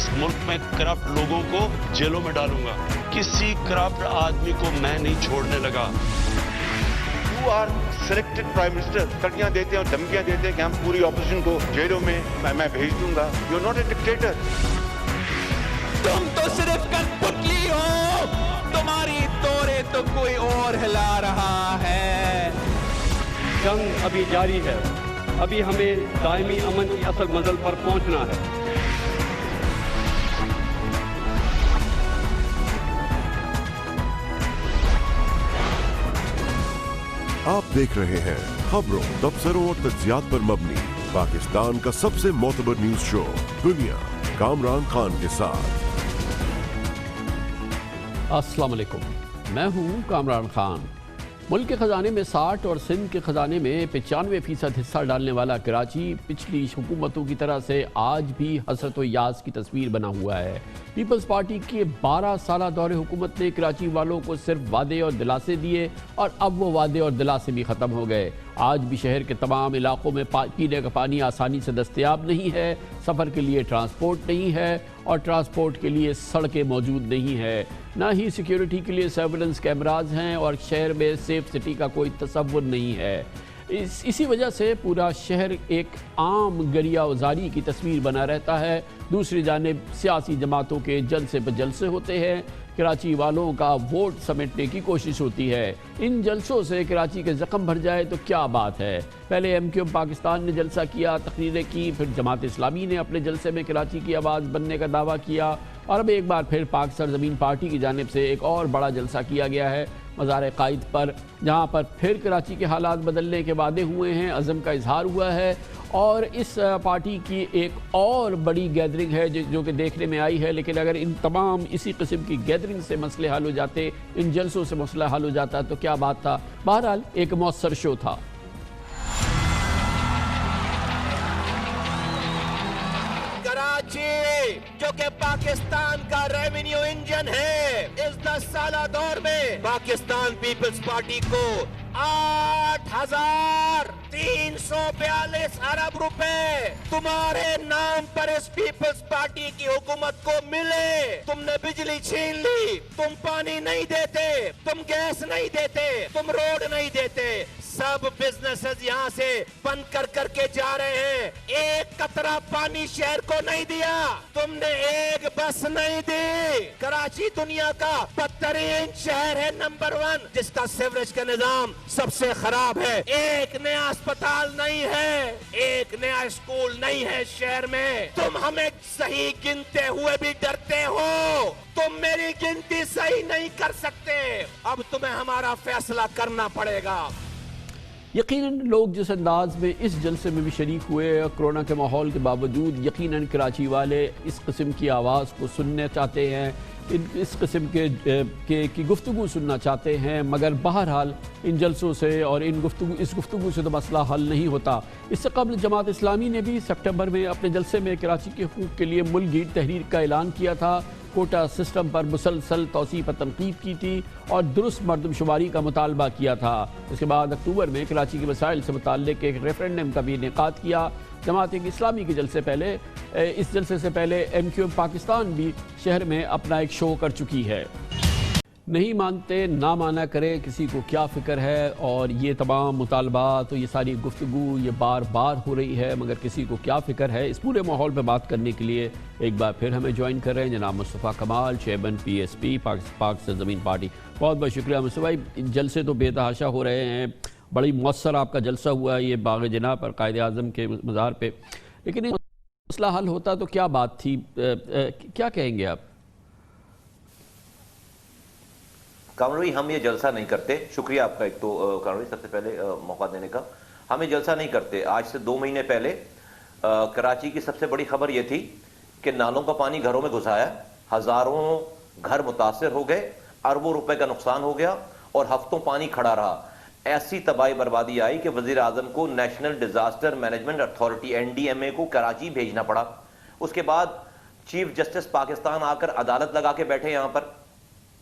इस मुल्क में करप्ट लोगों को जेलों में डालूंगा। किसी करप्ट आदमी को मैं नहीं छोड़ने लगा। You are selected Prime Minister, कटियां देते हैं और धमकियां देते हैं कि हम पूरी ऑपोजिशन को जेलों में मैं भेज दूंगा। You are not a dictator. तुम तो सिर्फ कठपुतली हो, तुम्हारी तोरे तो कोई और हिला रहा है। जंग अभी जारी है, अभी हमें दायमी अमन की असल मंजिल पर पहुंचना है। आप देख रहे हैं खबरों, तबसरों और तज्जियात पर मबनी पाकिस्तान का सबसे मोतबर न्यूज शो दुनिया, कामरान खान के साथ। अस्सलाम वालेकुम, मैं हूं कामरान खान। मुल्क के ख़जाने में 60 और सिंध के ख़जाने में 95% हिस्सा डालने वाला कराची पिछली हुकूमतों की तरह से आज भी हसरत व यास की तस्वीर बना हुआ है। पीपल्स पार्टी के 12 साला दौरे हुकूमत ने कराची वालों को सिर्फ वादे और दिलासे दिए और अब वो वादे और दिलासे भी ख़त्म हो गए। आज भी शहर के तमाम इलाकों में पीने का पानी आसानी से दस्तयाब नहीं है, सफ़र के लिए ट्रांसपोर्ट नहीं है और ट्रांसपोर्ट के लिए सड़कें मौजूद नहीं है, ना ही सिक्योरिटी के लिए सर्वेलेंस कैमराज हैं और शहर में सेफ सिटी का कोई तसव्वुर नहीं है। इसी वजह से पूरा शहर एक आम गरिया उजारी की तस्वीर बना रहता है। दूसरी जानिब सियासी जमातों के जलसे पर जलसे होते हैं, कराची वालों का वोट समेटने की कोशिश होती है। इन जलसों से कराची के ज़ख्म भर जाए तो क्या बात है। पहले MQM पाकिस्तान ने जलसा किया, तकरीरें की, फिर जमात इस्लामी ने अपने जलसे में कराची की आवाज़ बनने का दावा किया और अब एक बार फिर पाक सरज़मीन पार्टी की जानिब से एक और बड़ा जलसा किया गया है मज़ार क़ाइद पर, जहाँ पर फिर कराची के हालात बदलने के वादे हुए हैं, अज़म का इजहार हुआ है और इस पार्टी की एक और बड़ी गैदरिंग है जो कि देखने में आई है। लेकिन अगर इन तमाम इसी किस्म की गैदरिंग से मसले हल हो जाते, इन जलसों से मसला हल हो जाता तो क्या बात था। बहरहाल एक मौसर शो था। जो कि पाकिस्तान का रेवेन्यू इंजन है, इस 10 साला दौर में पाकिस्तान पीपल्स पार्टी को 8,342 अरब रुपए तुम्हारे नाम पर इस पीपल्स पार्टी की हुकूमत को मिले। तुमने बिजली छीन ली, तुम पानी नहीं देते, तुम गैस नहीं देते, तुम रोड नहीं देते, सब बिजनेसेस यहाँ से बंद करके जा रहे हैं। एक कतरा पानी शहर को नहीं दिया, तुमने एक बस नहीं दी। कराची दुनिया का बदतरीन शहर है, नंबर 1, जिसका सीवरेज का निजाम सबसे खराब है। एक नया अस्पताल नहीं है, एक नया स्कूल नहीं है शहर में। तुम हमें सही गिनते हुए भी डरते हो, तुम मेरी गिनती सही नहीं कर सकते। अब तुम्हें हमारा फैसला करना पड़ेगा। यकीनन लोग जिस अंदाज में इस जलसे में भी शरीक हुए, कोरोना के माहौल के बावजूद यकीनन कराची वाले इस किस्म की आवाज़ को सुनना चाहते हैं, इस किस्म की गुफ्तगू सुनना चाहते हैं। मगर बहरहाल इन जलसों से और इस गुफ्तगू से तो मसला हल नहीं होता। इससे कबल जमात इस्लामी ने भी सितंबर में अपने जलसे में कराची के हुकूक़ के लिए मुल्कगीर तहरीर का ऐलान किया था, कोटा सिस्टम पर मुसलसल तौसीफ़ पर तनकीद की थी और दुरुस्त मरदमशुमारी का मुतालबा किया था। उसके बाद अक्टूबर में कराची के मसाइल से मुताल्लिक़ एक रेफरेंडम का भी इनेकाद किया। जमात इस्लामी के जलसे पहले इस जलसे से पहले MQM पाकिस्तान भी शहर में अपना एक शो कर चुकी है। नहीं मानते ना माना करें, किसी को क्या फ़िक्र है। और ये तमाम मुतालबात तो ये सारी गुफ्तगू ये बार बार हो रही है, मगर किसी को क्या फ़िक्र है। इस पूरे माहौल पे बात करने के लिए एक बार फिर हमें ज्वाइन कर रहे हैं जनाब मुस्तफ़ा कमाल, चेयरमैन PSP पाक सरज़मीन पार्टी। बहुत बहुत शुक्रिया मुस्तफ़ा भाई। जलसे तो बेतहाशा हो रहे हैं, बड़ी मौसर आपका जलसा हुआ है ये बाग़ जनाब पर कायदे आज़म के मज़ार पे, लेकिन मसला हल होता तो क्या बात थी, क्या कहेंगे आप? कामरान भाई, हम ये जलसा नहीं करते। शुक्रिया आपका एक तो कामरान भाई सबसे पहले मौका देने का। हम ये जलसा नहीं करते। आज से 2 महीने पहले कराची की सबसे बड़ी खबर ये थी कि नालों का पानी घरों में घुसाया, हज़ारों घर मुतासर हो गए, अरबों रुपए का नुकसान हो गया और हफ्तों पानी खड़ा रहा। ऐसी तबाही बर्बादी आई कि वज़ीर आज़म को national disaster management authority NDMA को कराची भेजना पड़ा। उसके बाद चीफ जस्टिस पाकिस्तान आकर अदालत लगा के बैठे यहाँ पर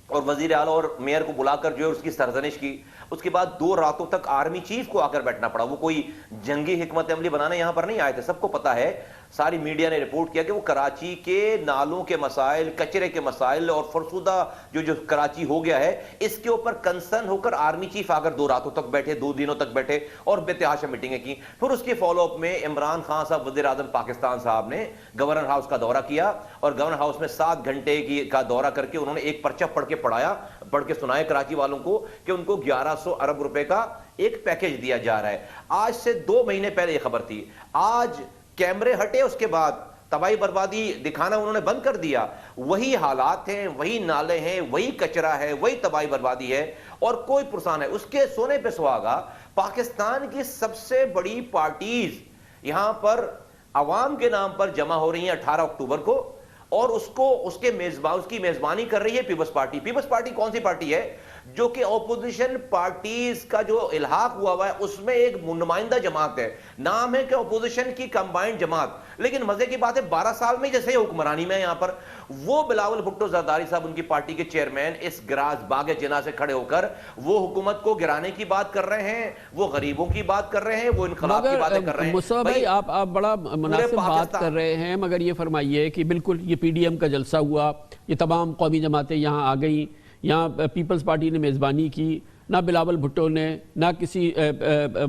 और वज़ीर आला और मेयर को बुलाकर जो है उसकी सरजनिश की। उसके बाद 2 रातों तक आर्मी चीफ को आकर बैठना पड़ा। वो कोई जंगी हिकमत अमली बनाने यहाँ पर नहीं आए थे। सबको पता है ساری میڈیا نے رپورٹ کیا کہ وہ کراچی کے نالوں کے مسائل, کچرے کے مسائل اور فرسودہ جو کراچی ہو گیا ہے, اس کے اوپر کنسرن ہو کر آرمی چیف آگر 2 راتوں تک بیٹھے, 2 دنوں تک بیٹھے اور بے تحاشا میٹنگیں کی. پھر اس کے فالو اپ میں عمران خان صاحب, وزیر اعظم پاکستان صاحب نے گورنر ہاؤس کا دورہ کیا اور گورنر ہاؤس میں 7 گھنٹے کا دورہ کر کے انہوں نے ایک پرچہ پڑھ کے سنایا کراچی والوں کو کہ ان کو 1100 ارب روپے کا ایک پیکیج دیا جا رہا ہے. آج سے 2 مہینے پہلے یہ خبر تھی. آج کیمرے ہٹے, اس کے بعد تباہی بربادی دکھانا انہوں نے بند کر دیا. وہی حالات ہیں, وہی نالے ہیں, وہی کچرا ہے, وہی تباہی بربادی ہے اور کوئی پرسان ہے. اس کے سونے پہ سہاگا پاکستان کی سب سے بڑی پارٹیز یہاں پر عوام کے نام پر جمع ہو رہی ہیں 18 اکتوبر کو, اور اس کی میزبانی کر رہی ہے پیپلز پارٹی. پیپلز پارٹی کون سی پارٹی ہے؟ جو کہ اپوزیشن پارٹیز کا جو الحاق ہوا ہے اس میں ایک نمائندہ جماعت ہے, نام ہے کہ اپوزیشن کی کمبائنڈ جماعت. لیکن مزے کی بات ہے 12 سال میں جیسے حکمرانی میں یہاں پر وہ بلاول بھٹو زرداری صاحب ان کی پارٹی کے چیئرمین اس گراز باغ جنا سے کھڑے ہو کر وہ حکومت کو گرانے کی بات کر رہے ہیں, وہ غریبوں کی بات کر رہے ہیں, وہ انقلاب کی باتیں کر رہے ہیں. مصطفیٰ بھائی آپ بڑا مناسب بات کر رہے ہیں, مگر یہ فرمائیے کہ بالکل یہ پی ڈی ایم کا جلسہ ہوا, یہ تمام قومی جماعتیں یہاں آ گئیں, یہاں پیپلز پارٹی نے میزبانی کی, نہ بلاول بھٹو نے, نہ کسی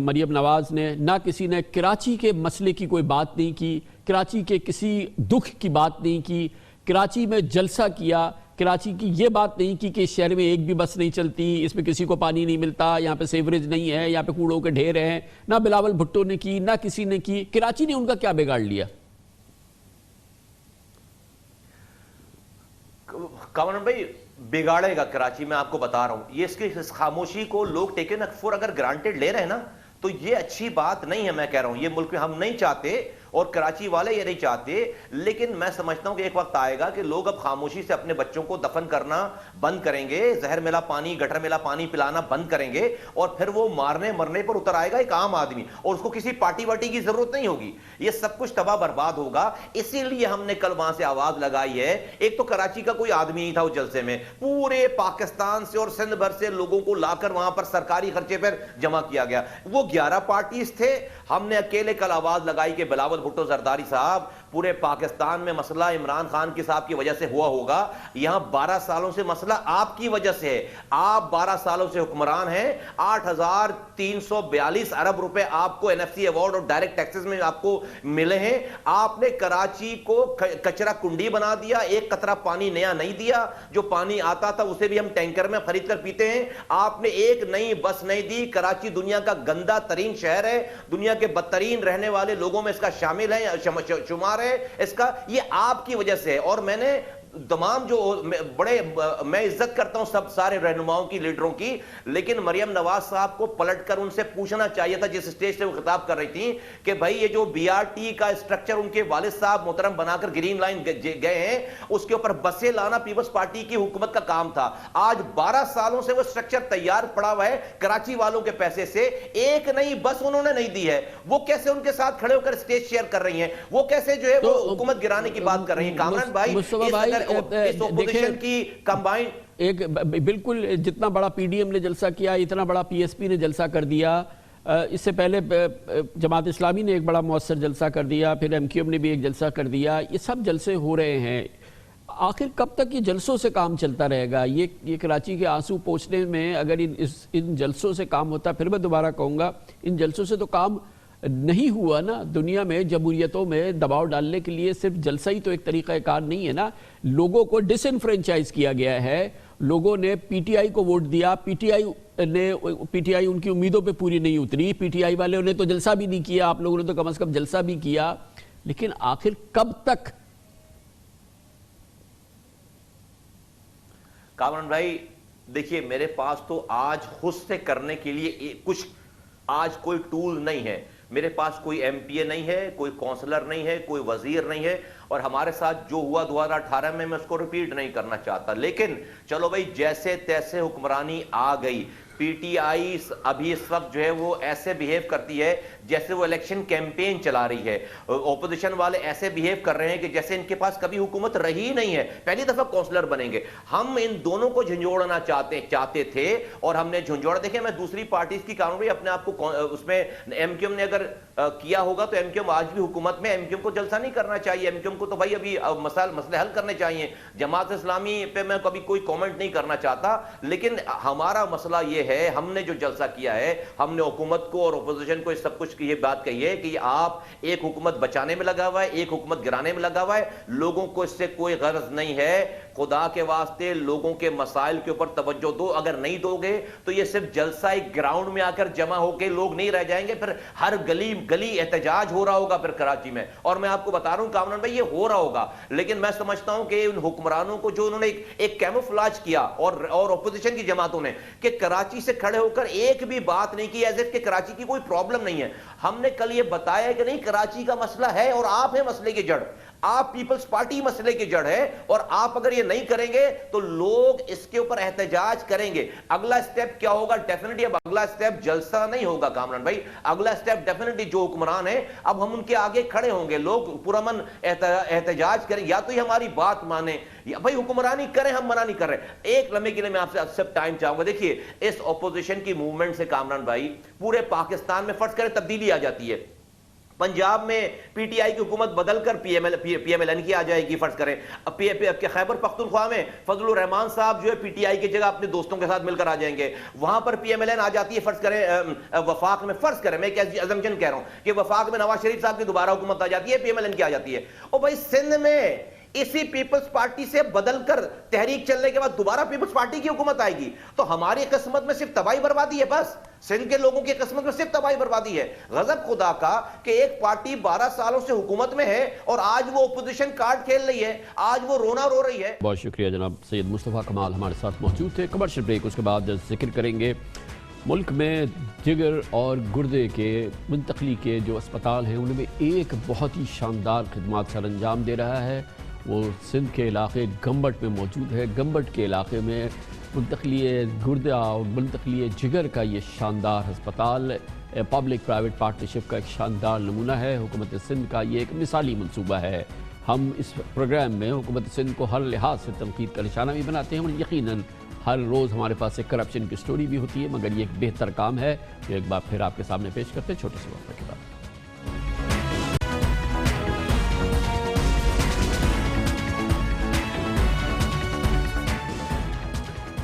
مریم نواز نے, نہ کسی نے کراچی کے مسئلے کی کوئی بات نہیں کی, کراچی کے کسی دکھ کی بات نہیں کی, کراچی میں جلسہ کیا, کراچی کی یہ بات نہیں کی کہ اس شہر میں ایک بھی بس نہیں چلتی, اس میں کسی کو پانی نہیں ملتا, یہاں پہ سیوریج نہیں ہے, یہاں پہ کوڑوں کے ڈھیر ہیں. نہ بلاول بھٹو نے کی, نہ کسی نے کی. کراچی نے ان کا کیا بگاڑ لیا؟ کامران بھائی بگاڑے گا کراچی, میں آپ کو بتا رہا ہوں. یہ اس کی خاموشی کو لوگ ٹیکن فور اگر گرانٹیڈ لے رہے ہیں نا تو یہ اچھی بات نہیں ہے. میں کہہ رہا ہوں یہ ملک میں ہم نہیں چاہتے اور کراچی والے یہ نہیں چاہتے, لیکن میں سمجھتا ہوں کہ ایک وقت آئے گا کہ لوگ اب خاموشی سے اپنے بچوں کو دفن کرنا بند کریں گے, زہر ملا پانی, گٹر ملا پانی پلانا بند کریں گے, اور پھر وہ مارنے مرنے پر اتر آئے گا ایک عام آدمی, اور اس کو کسی پارٹی واٹی کی ضرورت نہیں ہوگی. یہ سب کچھ تباہ برباد ہوگا. اسی لیے ہم نے کل وہاں سے آواز لگائی ہے. ایک تو کراچی کا کوئی آدمی نہیں تھا اس جلسے میں, پورے پاکستان سے اور سندھ بھر سے لوگوں کو لا کر وہاں پر سرکاری خرچے پر جمع کیا گیا. وہ 11 پارٹیز تھے. ہم نے اکیلے کل آواز لگائی کہ بلاول بھٹو زرداری صاحب, پورے پاکستان میں مسئلہ عمران خان کے صاحب کی وجہ سے ہوا ہوگا, یہاں 12 سالوں سے مسئلہ آپ کی وجہ سے ہے. آپ 12 سالوں سے حکمران ہیں, 8,342 ارب روپے آپ کو NFC ایوارڈ اور ڈائریکٹ ٹیکسز میں آپ کو ملے ہیں. آپ نے کراچی کو کچرا کنڈی بنا دیا, ایک قطرہ پانی نیا نہیں دیا, جو پانی آتا تھا اسے بھی ہم ٹینکر میں خرید کر پیتے ہیں. آپ نے ایک نئی بس نہیں دی. کراچی دنیا کا گندا ترین شہر ہے, دنیا کے بدترین رہنے والے لوگوں میں اس کا شامل ہے, شمار ہے اس کا. یہ آپ کی وجہ سے ہے. اور میں نے تمام جو بڑے, میں عزت کرتا ہوں سب سارے رہنماؤں کی, لیڈروں کی, لیکن مریم نواز صاحب کو پلٹ کر ان سے پوچھنا چاہیے تھا جس اسٹیج سے وہ خطاب کر رہی تھی کہ بھائی یہ جو BRT کا اسٹرکچر ان کے والد صاحب محترم بنا کر گرین لائن گئے ہیں, اس کے اوپر بسیں لانا پیپلز پارٹی کی حکومت کا کام تھا. آج 12 سالوں سے وہ اسٹرکچر تیار پڑا ہوا ہے کراچی والوں کے پیسے سے, ایک نئی بس انہوں نے نہیں دی ہے. وہ کیسے ان کے ساتھ کھڑے ہو کر اسٹیج شیئر کر رہی ہیں, وہ کیسے جو ہے وہ حکومت گرانے کی بات کر رہی ہیں. کامران بھائی اس اپوزیشن کی کمبائنڈ ایک بالکل جتنا بڑا پی ڈی ایم نے جلسہ کیا, اتنا بڑا PSP نے جلسہ کر دیا. اس سے پہلے جماعت اسلامی نے ایک بڑا مؤثر جلسہ کر دیا, پھر MQM نے بھی ایک جلسہ کر دیا. یہ سب جلسے ہو رہے ہیں. آخر کب تک یہ جلسوں سے کام چلتا رہے گا؟ یہ کراچی کے آنسو پوچھنے میں اگر ان جلسوں سے کام ہوتا, پھر میں دوبارہ کہوں گا ان جلسوں سے تو کام نہیں ہوا نا. دنیا میں جمہوریتوں میں دباؤ ڈالنے کے لیے صرف جلسہ ہی تو ایک طریقہ کار نہیں ہے نا. لوگوں کو ڈس انفرینچائز کیا گیا ہے, لوگوں نے PTI کو ووٹ دیا, PTI ان کی امیدوں پہ پوری نہیں اتری, PTI والوں نے تو جلسہ بھی نہیں کیا, آپ لوگوں نے تو کم از کم جلسہ بھی کیا. لیکن آخر کب تک؟ کامران بھائی دیکھیے, میرے پاس تو آج خود سے کرنے کے لیے کچھ آج کوئی ٹول نہیں ہے. میرے پاس کوئی MPA نہیں ہے, کوئی کونسلر نہیں ہے, کوئی وزیر نہیں ہے, اور ہمارے ساتھ جو ہوا 2018 میں اس کو ریپیٹ نہیں کرنا چاہتا. لیکن چلو بھائی جیسے تیسے حکمرانی آ گئی. PTI अभी इस वक्त जो है वो ऐसे बिहेव करती है जैसे वो इलेक्शन कैंपेन चला रही है। ओपोजिशन वाले ऐसे बिहेव कर रहे हैं कि जैसे इनके पास कभी हुकूमत रही ही नहीं है, पहली दफा काउंसलर बनेंगे। हम इन दोनों को झंझोड़ना चाहते थे और हमने झंझोड़ा। देखिए, मैं दूसरी पार्टीज की कानून अपने आप को उसमें MQM ने अगर किया होगा तो MQM आज भी हुकूमत में, MQM को जलसा नहीं करना चाहिए। MQM को तो भाई अभी मसले हल करने चाहिए। जमात इस्लामी पे मैं कभी कोई कमेंट नहीं करना चाहता, लेकिन हमारा मसला ये है, हमने जो जलसा किया है, हमने हुकूमत को और अपोजिशन को इस सब कुछ की ये बात कही है कि आप एक हुकूमत बचाने में लगा हुआ है, एक हुकूमत गिराने में लगा हुआ है। लोगों को इससे कोई गरज नहीं है। खुदा के वास्ते लोगों के मसाइल के ऊपर तवज्जो दो। अगर नहीं दोगे तो ये सिर्फ जलसा एक ग्राउंड में आकर जमा होके लोग नहीं रह जाएंगे, फिर हर गली गली एहतजाज हो रहा होगा फिर कराची में। और मैं आपको बता रहा हूं कामरान भाई, ये हो रहा होगा, लेकिन मैं समझता हूं कि उन हुक्मरानों को जो उन्होंने एक कैमोफ्लेज किया और अपोजिशन की जमातों ने कि कराची से खड़े होकर एक भी बात नहीं की एज इफ कि कराची की कोई प्रॉब्लम नहीं है। हमने कल ये बताया कि नहीं, कराची का मसला है और आप है मसले की जड़, आप पीपल्स पार्टी मसले की जड़ है, और आप अगर ये नहीं करेंगे तो लोग इसके ऊपर एहतजाज करेंगे। अगला स्टेप क्या होगा? डेफिनेटली अब अगला स्टेप जलसा नहीं होगा कामरान भाई, अगला स्टेप डेफिनेटली जो हुक्मरान है अब हम उनके आगे खड़े होंगे, लोग पुरअमन एहतजाज करें, या तो ये हमारी बात माने या भाई हुक्मरानी करें, हम मना नहीं कर रहे। एक लम्हे के लिए मैं आपसे सब टाइम चाहूंगा। देखिए, इस ऑपोजिशन की मूवमेंट से कामरान भाई पूरे पाकिस्तान में फर्ज करें तब्दीली आ जाती है। पंजाब में PTI की हुकूमत बदलकर PMLN की आ जाएगी, फर्ज करें। अब खैबर पख्तूनख्वा में फजलुर रहमान साहब जो है PTI की जगह अपने दोस्तों के साथ मिलकर आ जाएंगे, वहां पर PMLN आ जाती है। फर्ज करें वफाक में, फर्ज करें, मैं एक अजम्पशन कह रहा हूं कि वफाक में नवाज शरीफ साहब की दोबारा हुकूमत आ जाती है, PMLN की आ जाती है। और भाई सिंध में इसी पीपल्स पार्टी से बदलकर तहरीक चलने के बाद दोबारा पीपल्स पार्टी की हुकूमत आएगी, तो हमारी किस्मत में सिर्फ तबाही बर्बादी है। बस सिंध के लोगों की किस्मत में सिर्फ तबाही बर्बादी है। गजब खुदा का कि एक पार्टी 12 सालों से हुकूमत में है और आज वो ओपोजिशन कार्ड खेल रही है, आज वो रोना रो रही है। बहुत शुक्रिया जनाब सैयद मुस्तफ़ा कमाल हमारे साथ मौजूद थे। कमर्शियल ब्रेक, उसके बाद जिक्र करेंगे मुल्क में जिगर और गुर्दे के मुंतकली के जो अस्पताल हैं उनमें एक बहुत ही शानदार खिदमत सर अंजाम दे रहा है। वो सिंध के इलाके गम्बट में मौजूद है। गम्बट के इलाके में मुंतकली गुर्दा और मुंतकली जिगर का ये शानदार अस्पताल पब्लिक प्राइवेट पार्टनरशिप का एक शानदार नमूना है। हुकूमत सिंध का ये एक मिसाली मंसूबा है। हम इस प्रोग्राम में हुकूमत सिंध को हर लिहाज से तनकीद का निशाना भी बनाते हैं और यकीनन हर रोज़ हमारे पास एक करप्शन की स्टोरी भी होती है, मगर ये एक बेहतर काम है जो एक बार फिर आपके सामने पेश करते हैं छोटे से वक्त के बाद।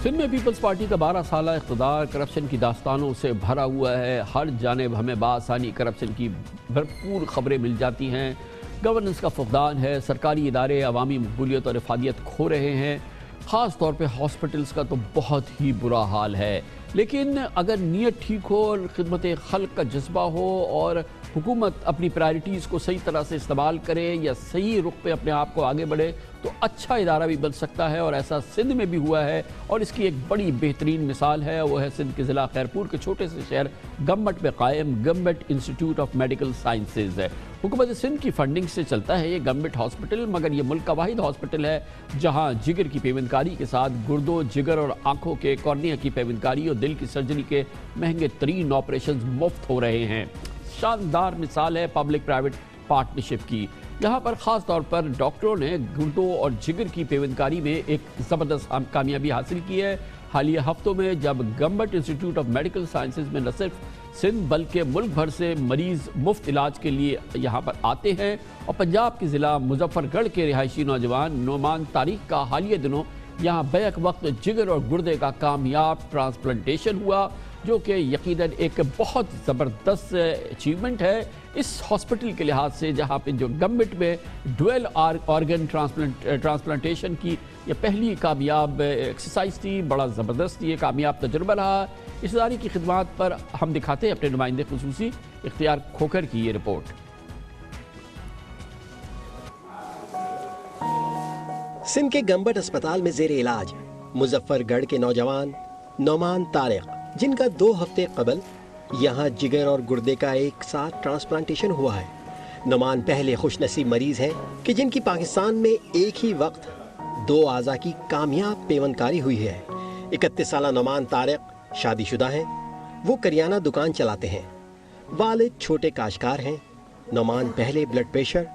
सिंध में पीपल्स पार्टी का 12 साल इक़्तिदार करप्शन की दास्तानों से भरा हुआ है। हर जानिब हमें बासानी करप्शन की भरपूर खबरें मिल जाती हैं। गवर्नेंस का फुक़दान है, सरकारी इदारे अवामी मकबूलियत और इफ़ादियत खो रहे हैं। ख़ास तौर पे हॉस्पिटल्स का तो बहुत ही बुरा हाल है। लेकिन अगर नीयत ठीक हो और खिदमत खल्क का जज्बा हो और हुकूमत अपनी प्रायरिटीज़ को सही तरह से इस्तेमाल करे या सही रुख पे अपने आप को आगे बढ़े तो अच्छा इदारा भी बन सकता है, और ऐसा सिंध में भी हुआ है। और इसकी एक बड़ी बेहतरीन मिसाल है, वो है सिंध के ज़िला खैरपुर के छोटे से शहर गम्बट में कायम गम्बट इंस्टीट्यूट ऑफ मेडिकल साइंसेज है। हुकूमत सिंध की फंडिंग से चलता है ये गम्बट हॉस्पिटल, मगर ये मुल्क का वाहिद हॉस्पिटल है जहाँ जिगर की पेवंदकारी के साथ गुर्दों, जिगर और आँखों के कॉर्निया की पेवंदकारी और दिल की सर्जरी के महंगे तरीन ऑपरेशन मुफ्त हो रहे हैं। शानदार मिसाल है पब्लिक प्राइवेट पार्टनरशिप की। यहाँ पर ख़ास तौर पर डॉक्टरों ने गुर्दों और जिगर की पेवंदकारी में एक ज़बरदस्त कामयाबी हासिल की है। हालिया हफ्तों में जब गम्बट इंस्टीट्यूट ऑफ मेडिकल साइंसेज में न सिर्फ सिंध बल्कि मुल्क भर से मरीज़ मुफ्त इलाज के लिए यहाँ पर आते हैं, और पंजाब के ज़िला मुजफ्फरगढ़ के रिहायशी नौजवान नोमान तारिक का हालिया दिनों यहाँ बैक वक्त जिगर और गुर्दे का कामयाब ट्रांसप्लांटेशन हुआ, जो कि यकीनन एक बहुत ज़बरदस्त अचीवमेंट है इस हॉस्पिटल के लिहाज से, जहाँ पे जो गम्बट में डुअल ऑर्गन ट्रांसप्लांटेशन की ये पहली कामयाब एक्सरसाइज थी। बड़ा ज़बरदस्त ये कामयाब तजुर्बा रहा। इस इदारे की खिदमत पर हम दिखाते हैं अपने नुमाइंदे खुसूसी इख्तियार खोकर की ये रिपोर्ट। सिंध के गम्बट अस्पताल में जेर इलाज मुजफ्फरगढ़ के नौजवान नोमान तारिक, जिनका 2 हफ्ते कबल यहाँ जिगर और गुर्दे का एक साथ ट्रांसप्लांटेशन हुआ है। नोमान पहले खुशनसीब मरीज हैं कि जिनकी पाकिस्तान में एक ही वक्त 2 आज़ा की कामयाब पेवंदकारी हुई है। 31 साल नोमान तारिक शादीशुदा हैं। वो करियाना दुकान चलाते हैं। वालिद छोटे काश्तकार हैं। नौमान पहले ब्लड प्रेशर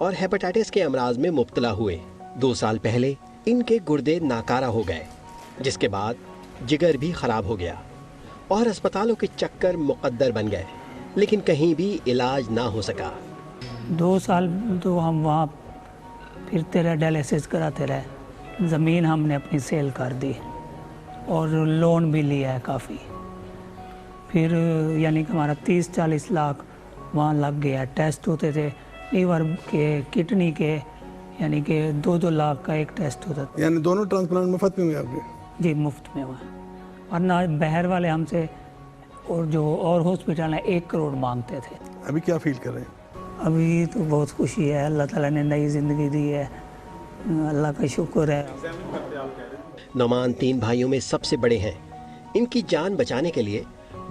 और हेपेटाइटिस के अमराज में मुब्तला हुए। 2 साल पहले इनके गुर्दे नाकारा हो गए, जिसके बाद जिगर भी खराब हो गया और अस्पतालों के चक्कर मुकद्दर बन गए, लेकिन कहीं भी इलाज ना हो सका। 2 साल तो हम वहाँ फिरते रहे, डायलिसिस कराते रहे। ज़मीन हमने अपनी सेल कर दी और लोन भी लिया है काफ़ी। फिर यानी कि हमारा 30-40 लाख वहाँ लग गया। टेस्ट होते थे लीवर के, किडनी के, यानी कि 2-2 लाख का एक टेस्ट होता था। यानी दोनों ट्रांसप्लांट मुफ्त में हुए आपके? जी मुफ्त में हुआ। और ना बहर वाले हमसे और जो और हॉस्पिटल है 1 करोड़ मांगते थे। अभी क्या फील कर रहे हैं? अभी तो बहुत खुशी है, अल्लाह ताला ने नई ज़िंदगी दी है, अल्लाह का शुक्र है। नौमान 3 भाइयों में सबसे बड़े हैं। इनकी जान बचाने के लिए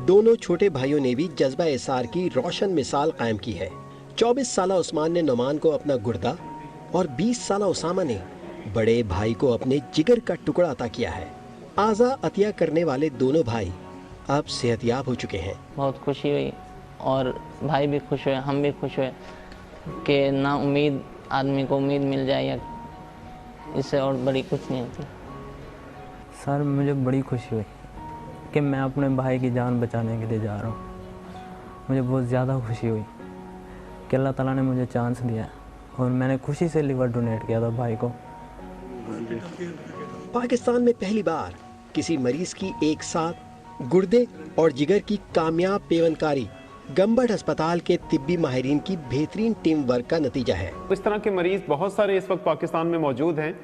दोनों छोटे भाइयों ने भी जज्बा इसार की रोशन मिसाल कायम की है। 24 साला उस्मान ने नौमान को अपना गुर्दा और 20 साला उसामा ने बड़े भाई को अपने जिगर का टुकड़ा अता किया है। आज़ा अतिया करने वाले दोनों भाई अब सेहतयाब हो चुके हैं। बहुत खुशी हुई और भाई भी खुश हुए, हम भी खुश हुए कि ना उम्मीद आदमी को उम्मीद मिल जाए, या इससे और बड़ी कुछ नहीं होती। सर मुझे बड़ी खुशी हुई कि मैं अपने भाई की जान बचाने के लिए जा रहा हूँ। मुझे बहुत ज़्यादा खुशी हुई कि अल्लाह ताला ने मुझे चांस दिया और मैंने खुशी से लिवर डोनेट किया था भाई को। पाकिस्तान में पहली बार किसी मरीज की एक साथ गुर्दे और जिगर की कामयाब पेवनकारी गंबट अस्पताल के तिब्बी माहिरीन की बेहतरीन टीम वर्क का नतीजा है। इस तरह के मरीज बहुत सारे इस वक्त पाकिस्तान में मौजूद हैं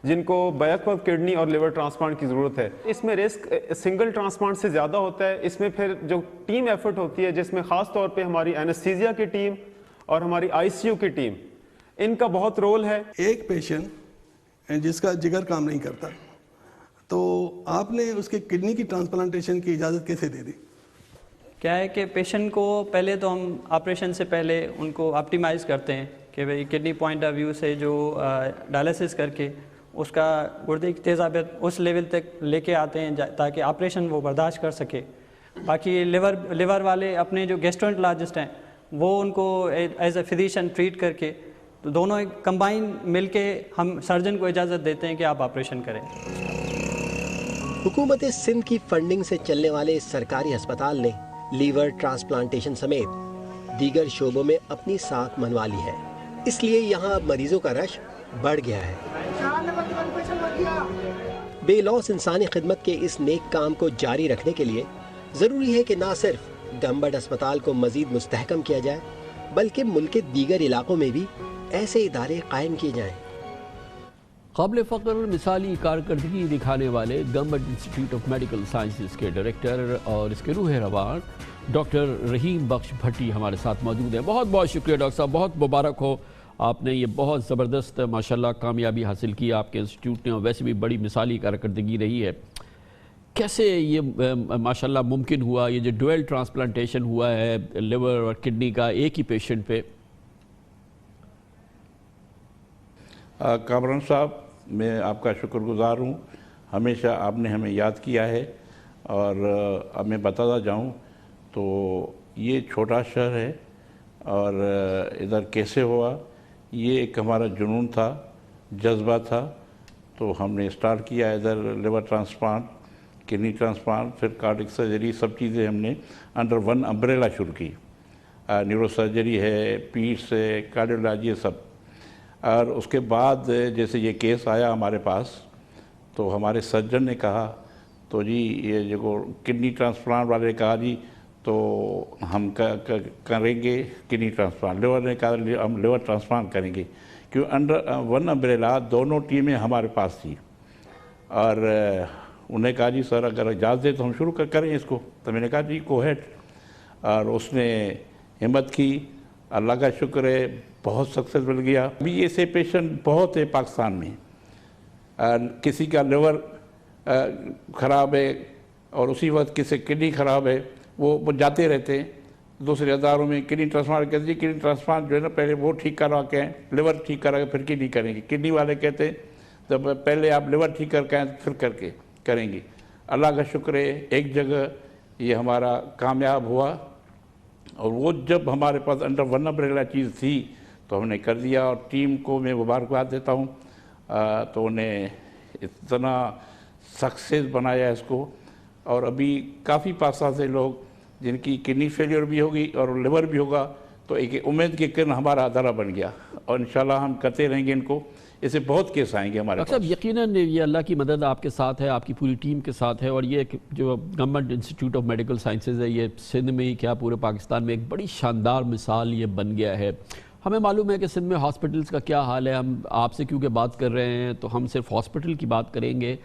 जिनको बैक वक्त किडनी और लिवर ट्रांसप्लांट की ज़रूरत है। इसमें रिस्क सिंगल ट्रांसप्लांट से ज़्यादा होता है। इसमें फिर जो टीम एफर्ट होती है, जिसमें ख़ास तौर पे हमारी एनेस्थीसिया की टीम और हमारी आईसीयू की टीम, इनका बहुत रोल है। एक पेशेंट जिसका जिगर काम नहीं करता, तो आपने उसके किडनी की ट्रांसप्लांटेशन की इजाज़त कैसे दे दी? क्या है कि पेशेंट को पहले तो हम ऑपरेशन से पहले उनको ऑप्टिमाइज़ करते हैं कि भाई किडनी पॉइंट ऑफ व्यू से जो डायलिसिस करके उसका गुर्दे की तेज़ाबियत उस लेवल तक लेके आते हैं ताकि ऑपरेशन वो बर्दाश्त कर सके। बाकी लिवर वाले अपने जो गैस्ट्रोएंटरोलॉजिस्ट हैं वो उनको एज ए फिजिशियन ट्रीट करके, तो दोनों कंबाइन मिलके हम सर्जन को इजाज़त देते हैं कि आप ऑपरेशन करें। हुकूमत सिंध की फंडिंग से चलने वाले इस सरकारी अस्पताल ने लीवर ट्रांसप्लांटेशन समेत दीगर शोबों में अपनी साख मनवा ली है, इसलिए यहाँ अब मरीजों का रश बढ़ गया है। बेलौस इंसानी खिदमत के इस नेक काम को जारी रखने के लिए ज़रूरी है कि ना सिर्फ गंबट अस्पताल को मज़ीद मुस्तहकम किया जाए, बल्कि मुल्क के दीगर इलाकों में भी ऐसे इदारे कायम किए जाएं। काबिल फ़ख्र मिसाली कारकर्दगी दिखाने वाले Gambat institute of medical sciences के डायरेक्टर और इसके रूह रवान डॉक्टर रहीम बख्श भट्टी हमारे साथ मौजूद हैं। बहुत बहुत शुक्रिया डॉक्टर साहब, बहुत मुबारक हो, आपने ये बहुत ज़बरदस्त माशाल्लाह कामयाबी हासिल की आपके इंस्टीट्यूट ने, और वैसे भी बड़ी मिसाली कारकर्दगी रही है। कैसे ये माशाल्लाह मुमकिन हुआ, ये जो डुअल ट्रांसप्लांटेशन हुआ है लिवर और किडनी का एक ही पेशेंट पे? कामरान साहब, मैं आपका शुक्रगुजार हूँ। हमेशा आपने हमें याद किया है, और अब मैं बताता जाऊँ तो ये छोटा शहर है और इधर कैसे हुआ, ये एक हमारा जुनून था, जज्बा था। तो हमने स्टार्ट किया इधर लिवर ट्रांसप्लांट, किडनी ट्रांसप्लांट, फिर कार्डियक सर्जरी, सब चीज़ें हमने अंडर वन अम्ब्रेला शुरू की। न्यूरो सर्जरी है, पीट्स है, कार्डियोलॉजी, सब। और उसके बाद जैसे ये केस आया हमारे पास, तो हमारे सर्जन ने कहा, तो जी ये जो किडनी ट्रांसप्लांट वाले ने कहा जी तो हम करेंगे किडनी ट्रांसप्लांट, लिवर ने कहा हम लिवर ट्रांसप्लांट करेंगे, क्यों अंडर वन अम्ब्रेला दोनों टीमें हमारे पास थी। और उन्हें कहा जी सर अगर इजाज़त दे तो हम शुरू करें इसको। तो मैंने कहा जी गो हेड। और उसने हिम्मत की, अल्लाह का शुक्र है बहुत सक्सेस मिल गया। अभी ऐसे पेशेंट बहुत है पाकिस्तान में, किसी का लिवर ख़राब है और उसी वक्त किसी किडनी ख़राब है, वो जाते रहते हैं दूसरे अदारों में किडनी ट्रांसप्लांट। कहते हैं किडनी ट्रांसप्लांट जो है ना पहले वो ठीक करवा के आएँ, लिवर ठीक करा के फिर किडनी करेंगे। किडनी वाले कहते हैं तो पहले आप लिवर ठीक करके आएँ फिर करके करेंगे। अल्लाह का शुक्र है एक जगह ये हमारा कामयाब हुआ, और वो जब हमारे पास अंडर वन अम्ब्रेला चीज़ थी तो हमने कर दिया, और टीम को मैं मुबारकबाद देता हूँ। तो उन्हें इतना सक्सेस बनाया इसको, और अभी काफ़ी पासा से लोग जिनकी किडनी फेलियर भी होगी और लिवर भी होगा, तो एक उम्मीद की किरण हमारा अदारा बन गया, और इंशाल्लाह हम करते रहेंगे इनको। इससे बहुत केस आएंगे हमारे पास। यकीनन ये अल्लाह की मदद आपके साथ है, आपकी पूरी टीम के साथ है, और ये जो government institute of medical sciences है, ये सिंध में ही क्या पूरे पाकिस्तान में एक बड़ी शानदार मिसाल ये बन गया है। हमें मालूम है कि सिंध में हॉस्पिटल्स का क्या हाल है, हम आपसे क्योंकि बात कर रहे हैं तो हम सिर्फ हॉस्पिटल की बात करेंगे।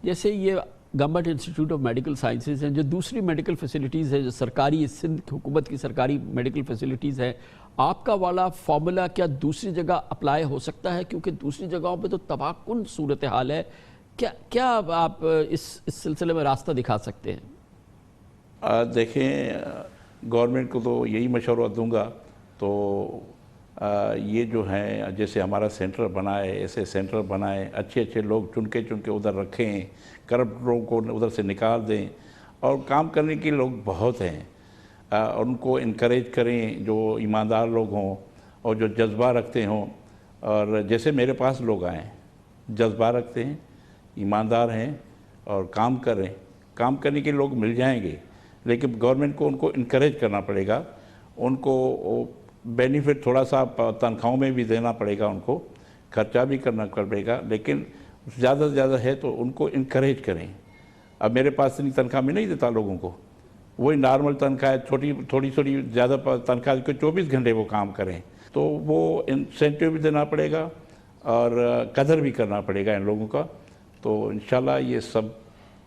जैसे ये government institute of medical sciences हैं, जो दूसरी मेडिकल फैसिलिटीज़ है, जो सरकारी सिंध हुकूमत की सरकारी मेडिकल फैसिलिटीज़ है, आपका वाला फार्मूला क्या दूसरी जगह अप्लाई हो सकता है? क्योंकि दूसरी जगहों पे तो तबाहकुन सूरत हाल है। क्या आप इस सिलसिले में रास्ता दिखा सकते हैं? देखें, गवर्नमेंट को तो यही मशवरा दूंगा, तो ये जो है जैसे हमारा सेंटर बनाए, ऐसे सेंटर बनाए, अच्छे अच्छे लोग चुन के उधर रखें, करप्ट लोगों को उधर से निकाल दें, और काम करने के लोग बहुत हैं, उनको इनकरेज करें जो ईमानदार लोग हों और जो जज्बा रखते हों। और जैसे मेरे पास लोग आए, जज्बा रखते हैं, ईमानदार हैं और काम करें, काम करने के लोग मिल जाएंगे, लेकिन गवर्नमेंट को उनको इनकरेज करना पड़ेगा, उनको बेनिफिट थोड़ा सा तनख्वाहों में भी देना पड़ेगा, उनको खर्चा भी करना पड़ेगा, लेकिन ज़्यादा से ज़्यादा है तो उनको इनकरेज करें। अब मेरे पास इतनी तनख्वाह में नहीं देता लोगों को, वही नॉर्मल तनख्वाह है, थोड़ी ज़्यादा तनख्वाह को 24 घंटे वो काम करें, तो वो इंसेंटिव भी देना पड़ेगा और कदर भी करना पड़ेगा इन लोगों का। तो इंशाल्लाह ये सब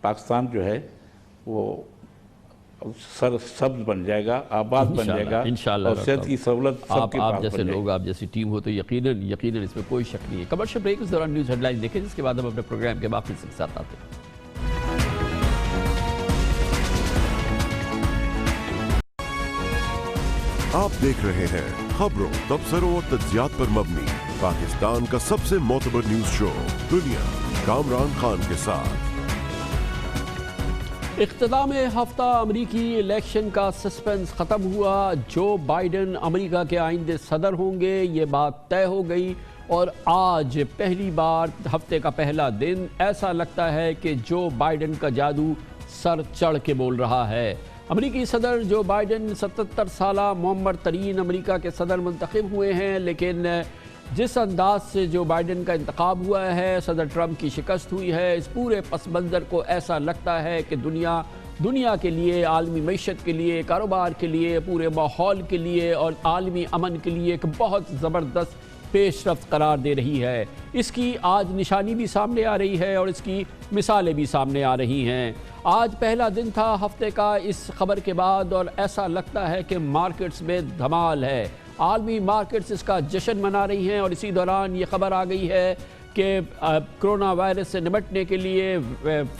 पाकिस्तान जो है वो सब्ज बन जाएगा, आबाद बन जाएगा, इंशाल्लाह, और सेहत की सहूलत आप जैसे लोग, आप जैसी टीम हो तो यकीनन इसमें कोई शक नहीं है। कमर्शियल ब्रेक, इस दौरान न्यूज़ हेडलाइन देखें, जिसके बाद हम अपने प्रोग्राम के बाकी के साथ आते हैं। आप देख रहे हैं खबरों, तबसरों और तज्जियात पर मबनी पाकिस्तान का सबसे मोतबर न्यूज शो दुनिया, कामरान खान के साथ। इख्तिताम हफ्ता अमरीकी इलेक्शन का सस्पेंस ख़त्म हुआ। जो बाइडन अमरीका के आइंदे सदर होंगे, ये बात तय हो गई, और आज पहली बार हफ्ते का पहला दिन ऐसा लगता है कि जो बाइडन का जादू सर चढ़ के बोल रहा है। अमरीकी सदर जो बाइडन 77 साला मुअम्मर तरीन अमरीका के सदर मुंतखब हुए हैं, लेकिन जिस अंदाज से जो बाइडन का इंतखाब हुआ है, सदर ट्रंप की शिकस्त हुई है, इस पूरे पस मंज़र को ऐसा लगता है कि दुनिया के लिए, आलमी मईशत के लिए, कारोबार के लिए, पूरे माहौल के लिए और आलमी अमन के लिए एक बहुत ज़बरदस्त पेशरफ्त करार दे रही है। इसकी आज निशानी भी सामने आ रही है और इसकी मिसालें भी सामने आ रही हैं। आज पहला दिन था हफ्ते का इस खबर के बाद, और ऐसा लगता है कि मार्केट्स में धमाल है। आलमी मार्केट्स इसका जश्न मना रही हैं, और इसी दौरान ये खबर आ गई है कि कोरोना वायरस से निपटने के लिए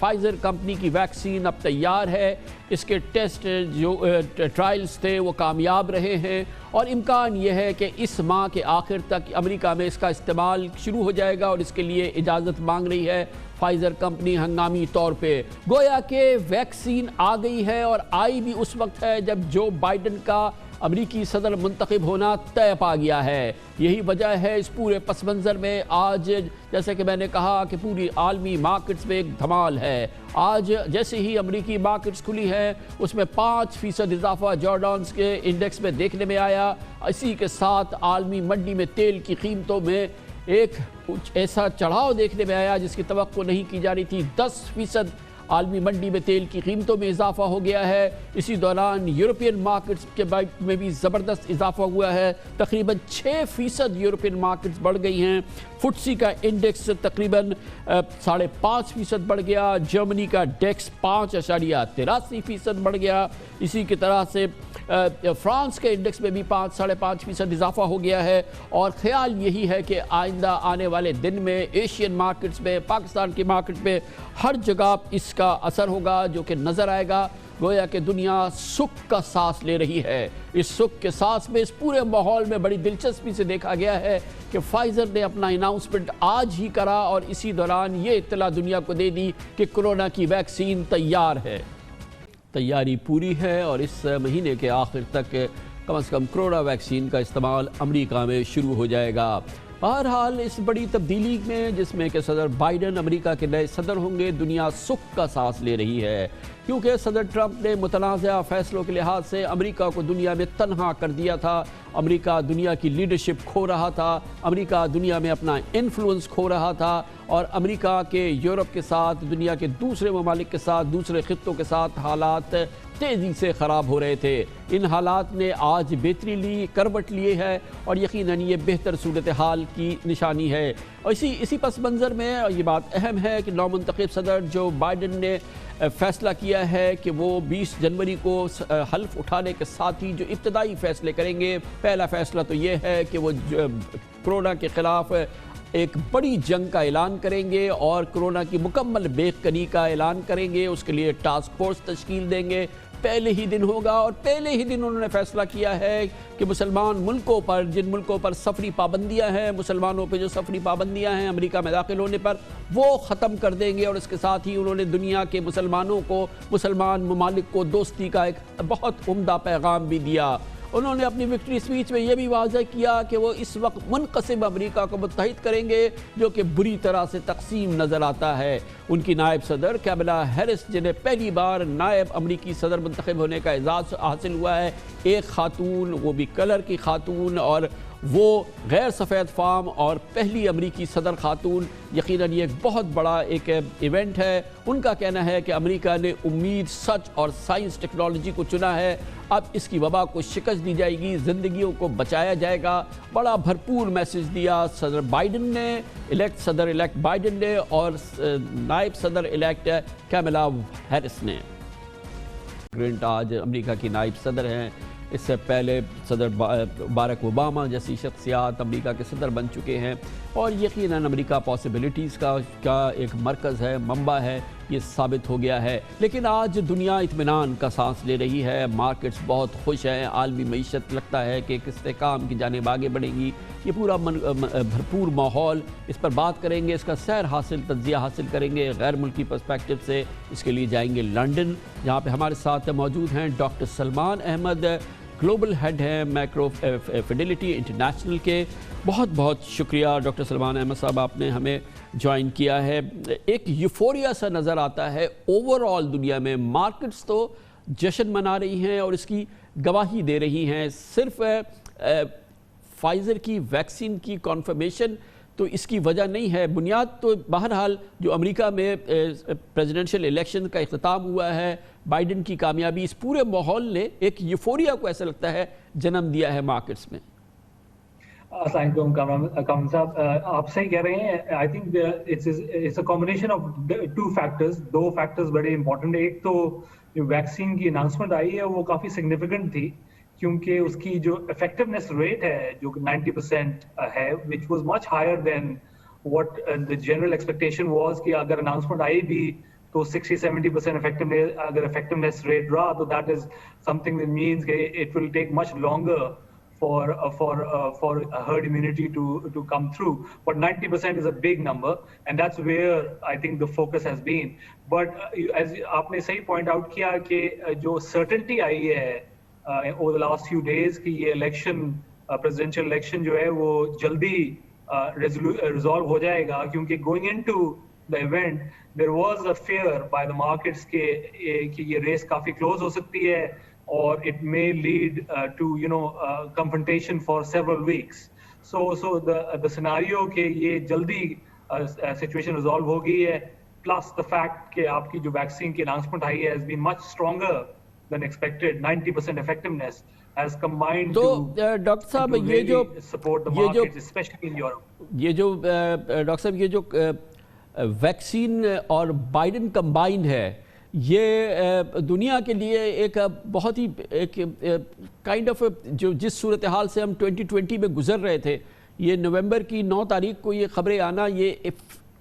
फाइज़र कंपनी की वैक्सीन अब तैयार है। इसके टेस्ट जो ट्रायल्स थे वो कामयाब रहे हैं, और इम्कान यह है कि इस माह के आखिर तक अमेरिका में इसका इस्तेमाल शुरू हो जाएगा, और इसके लिए इजाज़त मांग रही है फाइज़र कंपनी हंगामी तौर पे। गोया के वैक्सीन आ गई है, और आई भी उस वक्त है जब जो बाइडन का अमरीकी सदर मुंतखब होना तय पा गया है। यही वजह है इस पूरे पस मंज़र में आज, जैसे कि मैंने कहा, कि पूरी आलमी मार्केट्स में एक धमाल है। आज जैसे ही अमरीकी मार्केट्स खुली हैं, उसमें 5% इजाफा जॉर्डान्स के इंडेक्स में देखने में आया। इसी के साथ आलमी मंडी में तेल की कीमतों में एक ऐसा चढ़ाव देखने में आया जिसकी तवक्को नहीं की जा रही थी। 10% आलमी मंडी में तेल की कीमतों में इजाफा हो गया है। इसी दौरान यूरोपियन मार्केट्स के में भी ज़बरदस्त इजाफा हुआ है। तकरीबन 6% यूरोपियन मार्केट्स बढ़ गई हैं। फुटसी का इंडेक्स तकरीबन 5.5% बढ़ गया। जर्मनी का डेक्स 5.83% बढ़ गया। इसी की तरह से फ्रांस के इंडेक्स में भी 5-5.5% इजाफा हो गया है। और ख्याल यही है कि आइंदा आने वाले दिन में एशियन मार्केट्स में, पाकिस्तान की मार्केट में हर जगह इसका असर होगा, जो कि नज़र आएगा। گویا کہ دنیا سکھ کا سانس لے رہی ہے۔ اس سکھ کے سانس میں اس پورے ماحول میں بڑی دلچسپی سے دیکھا گیا ہے کہ فائزر نے اپنا اناؤنسمنٹ آج ہی کرا اور اسی دوران یہ اطلاع دنیا کو دے دی کہ کورونا کی ویکسین تیار ہے۔ تیاری پوری ہے اور اس مہینے کے آخر تک کم از کم کورونا ویکسین کا استعمال امریکہ میں شروع ہو جائے گا۔ بہرحال اس بڑی تبدیلی میں جس میں کہ صدر بائیڈن امریکہ کے نئے صدر ہوں گے، دنیا سکھ کا سانس لے رہی ہے، کیونکہ صدر ٹرمپ نے متنازعہ فیصلوں کے لحاظ سے امریکہ کو دنیا میں تنہا کر دیا تھا۔ امریکہ دنیا کی لیڈرشپ کھو رہا تھا، امریکہ دنیا میں اپنا انفلوئنس کھو رہا تھا، اور امریکہ کے یورپ کے ساتھ، دنیا کے دوسرے ممالک کے ساتھ، دوسرے خطوں کے ساتھ حالات تیزی سے خراب ہو رہے تھے۔ ان حالات نے آج بہتری لی، کروٹ لیے ہے، اور یقیناً یہ بہتر صورتحال کی نشانی ہے۔ اور اسی پس منظر میں یہ بات اہم ہے کہ نومنتخب صدر جو بائیڈن نے فیصلہ کیا ہے کہ وہ 20 جنوری کو حلف اٹھانے کے ساتھ ہی جو ابتدائی فیصلے کریں گے، پہلا فیصلہ تو یہ ہے کہ وہ کورونا کے خلاف ایک بڑی جنگ کا اعلان کریں گے اور کورونا کی مکمل بے کنی کا اعلان کریں گے۔ اس کے لیے ٹاسک فورس تشکیل دیں گے، پہلے ہی دن ہوگا، اور پہلے ہی دن انہوں نے فیصلہ کیا ہے کہ مسلمان ملکوں پر، جن ملکوں پر سفری پابندیاں ہیں، مسلمانوں پہ جو سفری پابندیاں ہیں امریکہ میں داخل ہونے پر، وہ ختم کر دیں گے۔ اور اس کے ساتھ ہی انہوں نے دنیا کے مسلمانوں کو، مسلمان ممالک کو دوستی کا ایک بہت عمدہ پیغام بھی دیا۔ انہوں نے اپنی وکٹری اسپیچ میں یہ بھی واضح کیا کہ وہ اس وقت منقسم امریکہ کو متحد کریں گے جو کہ بری طرح سے تقسیم نظر آتا ہے۔ ان کی نائب صدر کیملا ہیرس، جنہیں پہلی بار نائب امریکی صدر منتخب ہونے کا اعزاز حاصل ہوا ہے، ایک خاتون، وہ بھی کلر کی خاتون، اور وہ غیر سفید فام اور پہلی امریکی صدر خاتون، یقیناً یہ ایک بہت بڑا ایک ایونٹ ہے۔ ان کا کہنا ہے کہ امریکہ نے امید، سچ اور سائنس ٹیکنالوجی کو چنا ہے، اب اس کی وبا کو شکست دی جائے گی، زندگیوں کو بچایا جائے گا۔ بڑا بھرپور میسج دیا صدر بائیڈن نے، صدر الیکٹ بائیڈن نے اور نائب صدر الیکٹ کیملا ہیرس نے۔ گرینٹ آج امریکہ کی نائب صدر ہیں، اس سے پہلے صدر باراک اوباما جیسی شخصیات امریکہ کے صدر بن چکے ہیں، اور یقیناً امریکہ پاسبلٹیز کا ایک مرکز ہے، منبع ہے، یہ ثابت ہو گیا ہے۔ لیکن آج دنیا اطمینان کا سانس لے رہی ہے، مارکیٹس بہت خوش ہیں، عالمی معیشت لگتا ہے کہ ایک استحکام کی جانب آگے بڑھے گی۔ یہ پورا بھرپور ماحول، اس پر بات کریں گے، اس کا سیر حاصل، تجزیہ حاصل کریں گے غیر ملکی پرسپیکٹو سے۔ اس کے لیے جائیں گے لنڈن، جہاں پہ ہمارے ساتھ موجود ہیں doctor Salman Ahmed, global head ہیں میکرو فیڈیلٹی انٹرنیشنل کے۔ بہت بہت شکریہ ڈاکٹر سلمان احمد صاحب، آپ نے ہمیں جوائن کیا ہے۔ ایک یوفوریا سا نظر آتا ہے اوور آل دنیا میں، مارکیٹس تو جشن منا رہی ہیں اور اس کی گواہی دے رہی ہیں۔ صرف فائزر کی ویکسین کی کنفرمیشن تو اس کی وجہ نہیں ہے، بنیاد تو بہرحال جو امریکہ میں پریزیڈنشل الیکشن کا اختتام ہوا ہے، بائیڈن کی کامیابی، اس پورے ماحول نے ایک یوفوریا کو ایسا لگتا ہے جنم دیا ہے مارکیٹس میں۔ السلام علیکم کامران صاحب، آپ صحیح کہہ رہے ہیں۔ I think it's a combination of two factors, دو فیکٹرز بڑے امپورٹنٹ۔ ایک تو جو ویکسین کی اناؤنسمنٹ آئی ہے وہ کافی سگنیفیکنٹ تھی، کیونکہ اس کی جو افیکٹونیس ریٹ ہے جو 90% ہے، which was much higher than what the general expectation was کہ اگر اناؤنسمنٹ آئی بھی تو 60-70% effectiveness اگر effectiveness rate رہا تو that is something that means کہ it will take much longer for herd immunity to come through, but 90% is a big number and that's where I think the focus has been. But as آپ نے صحیح point out کیا کہ جو certainty آئی ہے over the last few days کہ یہ election, presidential election جو ہے وہ جلدی resolve ہو جائے گا، کیونکہ going into the event there was a fear by the markets کہ یہ ریس کافی close ہو سکتی ہے اور it may lead to confrontation for several weeks. So the scenario کہ یہ جلدی situation resolve ہو گئی ہے، plus the fact کہ آپ کی جو ویکسین کی announcement آئی ہے has been much stronger than expected, 90% effectiveness has combined تو ڈاکٹر صاحب یہ جو support the markets, especially in Europe. یہ جو ڈاکٹر صاحب یہ جو ویکسین اور بائیڈن کمبائنڈ ہے، یہ دنیا کے لیے ایک بہت ہی ایک کائنڈ آف جو جس صورتحال سے ہم 2020 میں گزر رہے تھے، یہ نومبر کی 9 تاریخ کو یہ خبریں آنا، یہ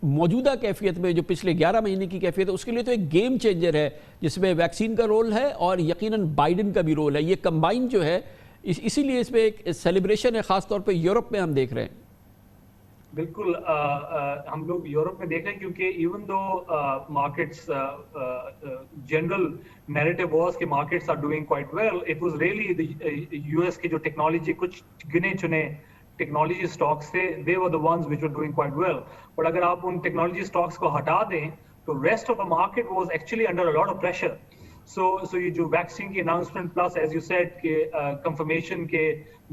मौजूदा कैफियत में जो पिछले 11 महीने की कैफियत है उसके लिए तो एक गेम चेंजर है जिसमें वैक्सीन का रोल है और यकीनन बाइडन का भी रोल है। ये कंबाइन जो है इसीलिए इसमें एक सेलिब्रेशन है, ख़ास तौर पे यूरोप में हम देख रहे हैं। बिल्कुल हम लोग यूरोप में देख रहे हैं क्योंकि even though markets general narrative was कि markets are doing quite well, it was really the US की जो टेक्नोलॉजी कुछ गिने चुने टेक्नोलॉजी स्टॉक्स थे, they were the ones which were doing quite well. But अगर आप उन टेक्नोलॉजी स्टॉक्स को हटा दें तो rest of the market was actually under a lot of pressure. So ये जो वैक्सीन की announcement plus as you said के confirmation के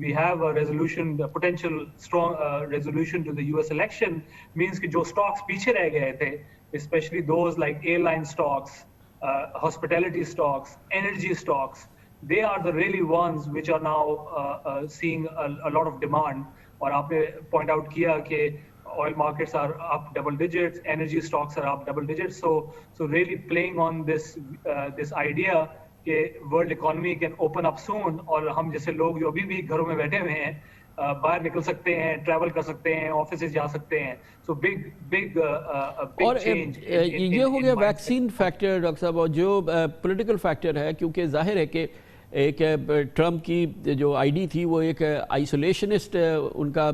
we have a resolution, a potential strong resolution to the US election means कि जो stocks पीछे रह गए थे, especially those like airline stocks, hospitality stocks, energy stocks, they are the really ones which are now seeing a lot of demand. और आपने point out किया कि oil markets are up double digits, energy stocks are up double digits. So really playing on this idea कि world economy can open up soon और हम जैसे लोग जो अभी भी घरों में बैठे हुए हैं बाहर निकल सकते हैं, ट्रैवल कर सकते हैं, ऑफिसेज जा सकते हैं। So big और change ये हो गया वैक्सीन फैक्टर डॉक्टर साहब। और जो पॉलिटिकल फैक्टर है, क्योंकि जाहिर है कि एक ट्रम्प की जो आईडी थी वो एक आइसोलेशनिस्ट उनका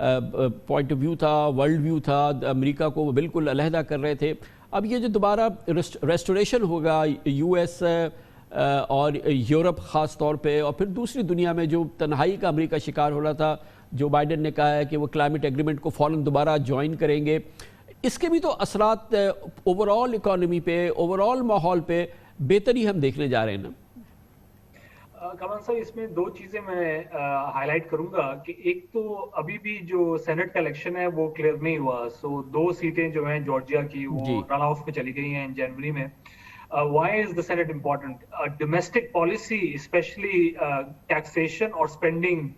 पॉइंट ऑफ व्यू था, वर्ल्ड व्यू था, अमेरिका को वो बिल्कुल अलहदा कर रहे थे। अब ये जो दोबारा रेस्टोरेशन होगा यूएस और यूरोप ख़ास तौर पे और फिर दूसरी दुनिया में जो तन्हाई का अमेरिका शिकार हो रहा था, जो बाइडन ने कहा है कि वो क्लाइमेट एग्रीमेंट को फ़ौरन दोबारा ज्वाइन करेंगे, इसके भी तो असरात ओवरऑल इकॉनमी पे, ओवरऑल माहौल पे बेहतरी हम देखने जा रहे हैं ना। कमल साहब इसमें दो चीजें मैं हाईलाइट करूंगा कि एक तो अभी भी जो सेनेट का इलेक्शन है वो क्लियर नहीं हुआ। सो 2 सीटें जो हैं जॉर्जिया की वो रन ऑफ में चली गई हैं जनवरी में। Why is the senate important? Domestic policy specially taxation और स्पेंडिंग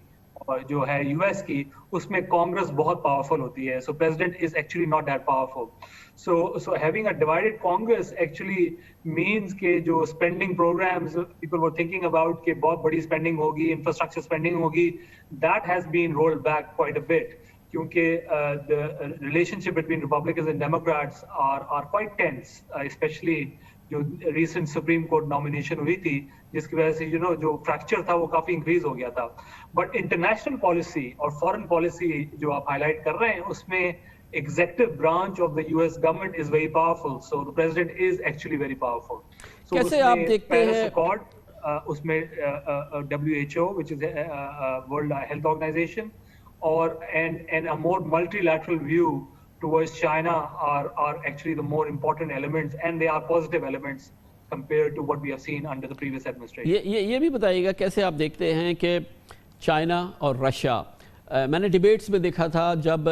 जो है यूएस की, उसमें कांग्रेस बहुत पावरफुल होती है। सो president is actually not that powerful. So having a divided Congress actually means कि जो spending programs people were thinking about कि बहुत बड़ी spending होगी, infrastructure spending होगी, that has been rolled back quite a bit क्योंकि the relationship between Republicans and Democrats are quite tense, especially जो recent Supreme Court nomination हुई थी जिसकी वजह से जो fracture था वो काफी increase हो गया था। But international policy और foreign policy जो आप highlight कर रहे हैं उसमें executive branch of the US government is very powerful, so the president is actually very powerful. So कैसे आप देखते हैं उसमें WHO which is World Health Organization और and a more multilateral view towards China are actually the more important elements and they are positive elements compared to what we have seen under the previous administration. ये भी बताइएगा कैसे आप देखते हैं कि China और रशिया, मैंने डिबेट्स में देखा था जब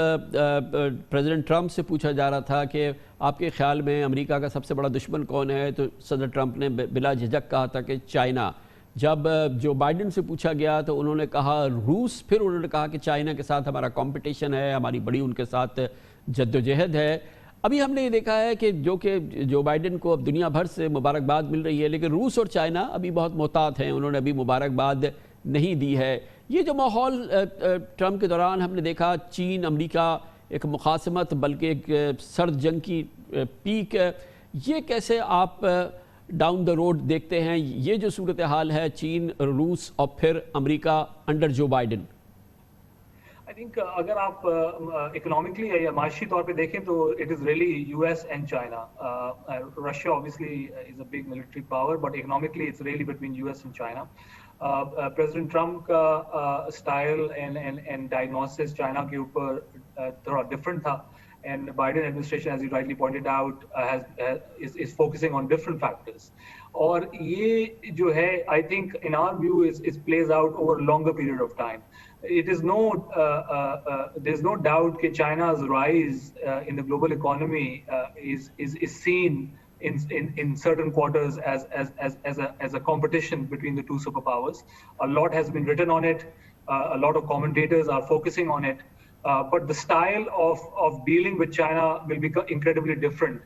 प्रेसिडेंट ट्रंप से पूछा जा रहा था कि आपके ख्याल में अमेरिका का सबसे बड़ा दुश्मन कौन है, तो सदर ट्रंप ने बिला झिझक कहा था कि चाइना। जब जो बाइडन से पूछा गया तो उन्होंने कहा रूस, फिर उन्होंने कहा कि चाइना के साथ हमारा कंपटीशन है, हमारी बड़ी उनके साथ जद्दोजहद है। अभी हमने ये देखा है कि जो बाइडन को अब दुनिया भर से मुबारकबाद मिल रही है, लेकिन रूस और चाइना अभी बहुत मोहतात हैं, उन्होंने अभी मुबारकबाद नहीं दी है। ये जो माहौल ट्रंप के दौरान हमने देखा, चीन अमेरिका एक मुखासमत बल्कि एक सर्द जंग की पीक, ये कैसे आप डाउन द रोड देखते हैं? ये जो सूरत हाल है चीन, रूस और फिर अमेरिका अंडर जो बाइडन। आई थिंक अगर आप इकोनॉमिकली या माशी तौर पे देखें तो it is really US and China. Russia obviously is a big military power but economically it's really between US and China. President Trump का स्टाइल एंड डायग्नोसिस चाइना के ऊपर थोड़ा डिफरेंट था and Biden administration, as you rightly pointed out, is focusing on different factors. और ये जो है, I think in our view is plays out over a longer period of time. It is there's no doubt that China's rise in the global economy is seen in certain quarters as a competition between the two superpowers. A lot has been written on it. A lot of commentators are focusing on it. But the style of dealing with China will be incredibly different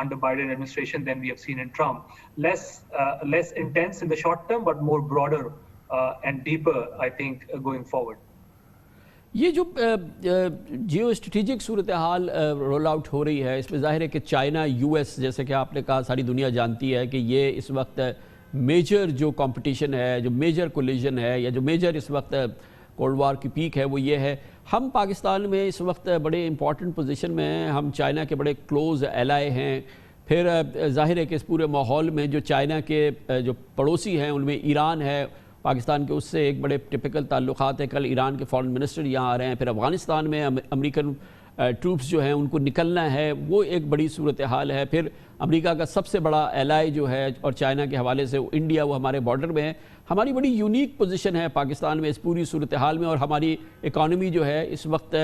under Biden administration than we have seen in Trump. Less intense in the short term, but more broader and deeper, I think, going forward. یہ جو Jio strategic صورتحال role out ہو رہی ہے، اس میں ظاہر ہے کہ China U S, جیسے کہ آپ نے کہا ساری دنیا جانتی ہے کہ یہ اس وقت میجر جو کمپٹیشن ہے، جو میجر کولیجن ہے، یا جو میجر اس وقت کولڈ وار کی پیک ہے وہ یہ ہے. ہم پاکستان میں اس وقت بڑے امپورٹنٹ پوزیشن میں ہیں، ہم چائنا کے بڑے کلوز ایلائی ہیں. پھر ظاہر ہے کہ اس پورے ماحول میں جو چائنا کے جو پڑوسی ہیں ان میں ایران ہے، پاکستان کے اس سے ایک بڑے ٹپیکل تعلقات ہیں. کل ایران کے فارن منسٹر یہاں آ رہے ہیں. پھر افغانستان میں امریکن ٹروپس جو ہیں ان کو نکلنا ہے، وہ ایک بڑی صورتحال ہے. پھر امریکہ کا سب سے بڑا ایلائی جو ہے اور چائنا کے حوالے سے انڈیا، وہ ہمارے بارڈر میں ہے. ہماری بڑی یونیک پوزیشن ہے پاکستان میں اس پوری صورتحال میں، اور ہماری اکانومی جو ہے اس وقت